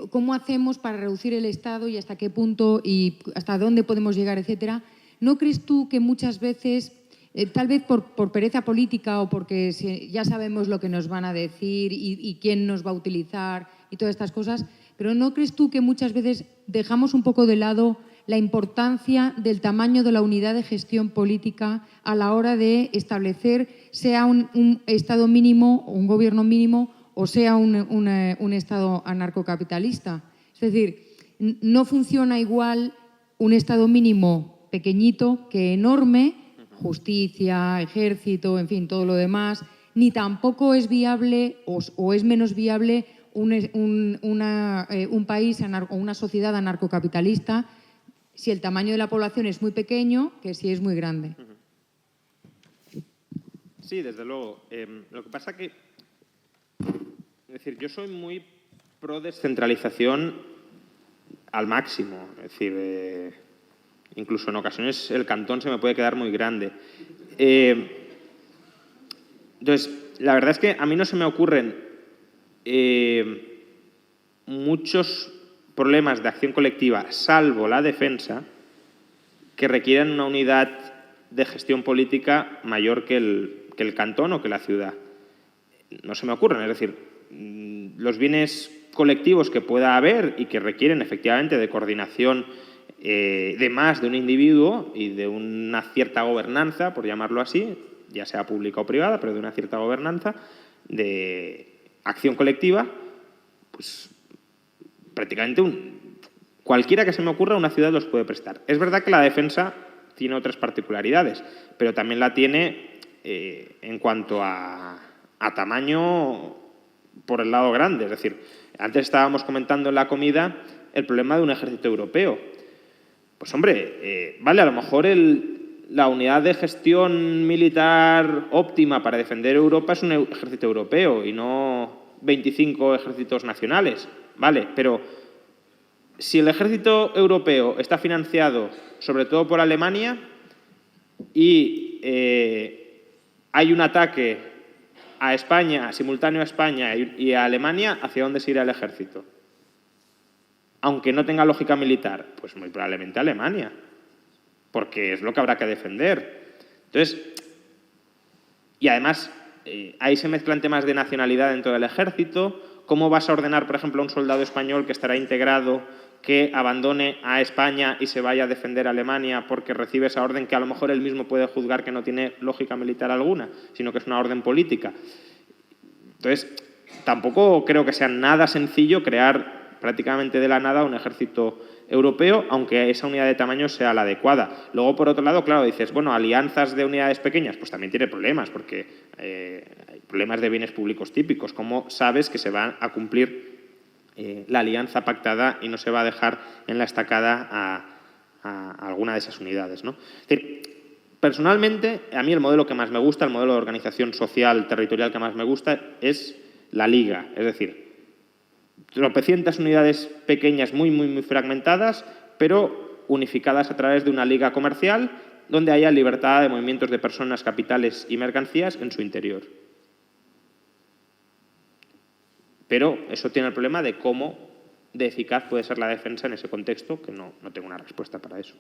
cómo hacemos para reducir el Estado y hasta qué punto y hasta dónde podemos llegar, etcétera, ¿no crees tú que muchas veces, tal vez por pereza política o porque ya sabemos lo que nos van a decir y quién nos va a utilizar y todas estas cosas, pero ¿no crees tú que muchas veces dejamos un poco de lado la importancia del tamaño de la unidad de gestión política a la hora de establecer, sea un Estado mínimo o un gobierno mínimo o sea un Estado anarcocapitalista? Es decir, no funciona igual un Estado mínimo pequeñito que enorme, justicia, ejército, en fin, todo lo demás, ni tampoco es viable o es menos viable un país o una sociedad anarcocapitalista si el tamaño de la población es muy pequeño que si es muy grande. Sí, desde luego. Lo que pasa que, es decir, yo soy muy pro descentralización al máximo. Es decir, incluso en ocasiones el cantón se me puede quedar muy grande. Entonces, la verdad es que a mí no se me ocurren muchos problemas de acción colectiva, salvo la defensa, que requieran una unidad de gestión política mayor que el cantón o que la ciudad. No se me ocurren, es decir, los bienes colectivos que pueda haber y que requieren efectivamente de coordinación de más de un individuo y de una cierta gobernanza, por llamarlo así, ya sea pública o privada, pero de una cierta gobernanza, de acción colectiva, pues prácticamente cualquiera que se me ocurra, una ciudad los puede prestar. Es verdad que la defensa tiene otras particularidades, pero también la tiene en cuanto a tamaño por el lado grande. Es decir, antes estábamos comentando en la comida el problema de un ejército europeo. Pues hombre, vale, a lo mejor la unidad de gestión militar óptima para defender Europa es un ejército europeo y no 25 ejércitos nacionales. Vale, pero si el ejército europeo está financiado sobre todo por Alemania y hay un ataque a España, simultáneo a España y a Alemania, ¿hacia dónde se irá el ejército? Aunque no tenga lógica militar, pues muy probablemente Alemania, porque es lo que habrá que defender. Entonces, y además, ahí se mezclan temas de nacionalidad dentro del ejército. ¿Cómo vas a ordenar, por ejemplo, a un soldado español que estará integrado, que abandone a España y se vaya a defender a Alemania porque recibe esa orden que a lo mejor él mismo puede juzgar que no tiene lógica militar alguna, sino que es una orden política? Entonces, tampoco creo que sea nada sencillo crear prácticamente de la nada un ejército europeo, aunque esa unidad de tamaño sea la adecuada. Luego, por otro lado, claro, dices, bueno, alianzas de unidades pequeñas, pues también tiene problemas, porque hay problemas de bienes públicos típicos. ¿Cómo sabes que se va a cumplir la alianza pactada y no se va a dejar en la estacada a alguna de esas unidades, ¿no? Es decir, personalmente, a mí el modelo que más me gusta, el modelo de organización social territorial que más me gusta, es la liga, es decir, tropecientas unidades pequeñas muy fragmentadas, pero unificadas a través de una liga comercial donde haya libertad de movimientos de personas, capitales y mercancías en su interior. Pero eso tiene el problema de cómo de eficaz puede ser la defensa en ese contexto, que no tengo una respuesta para eso.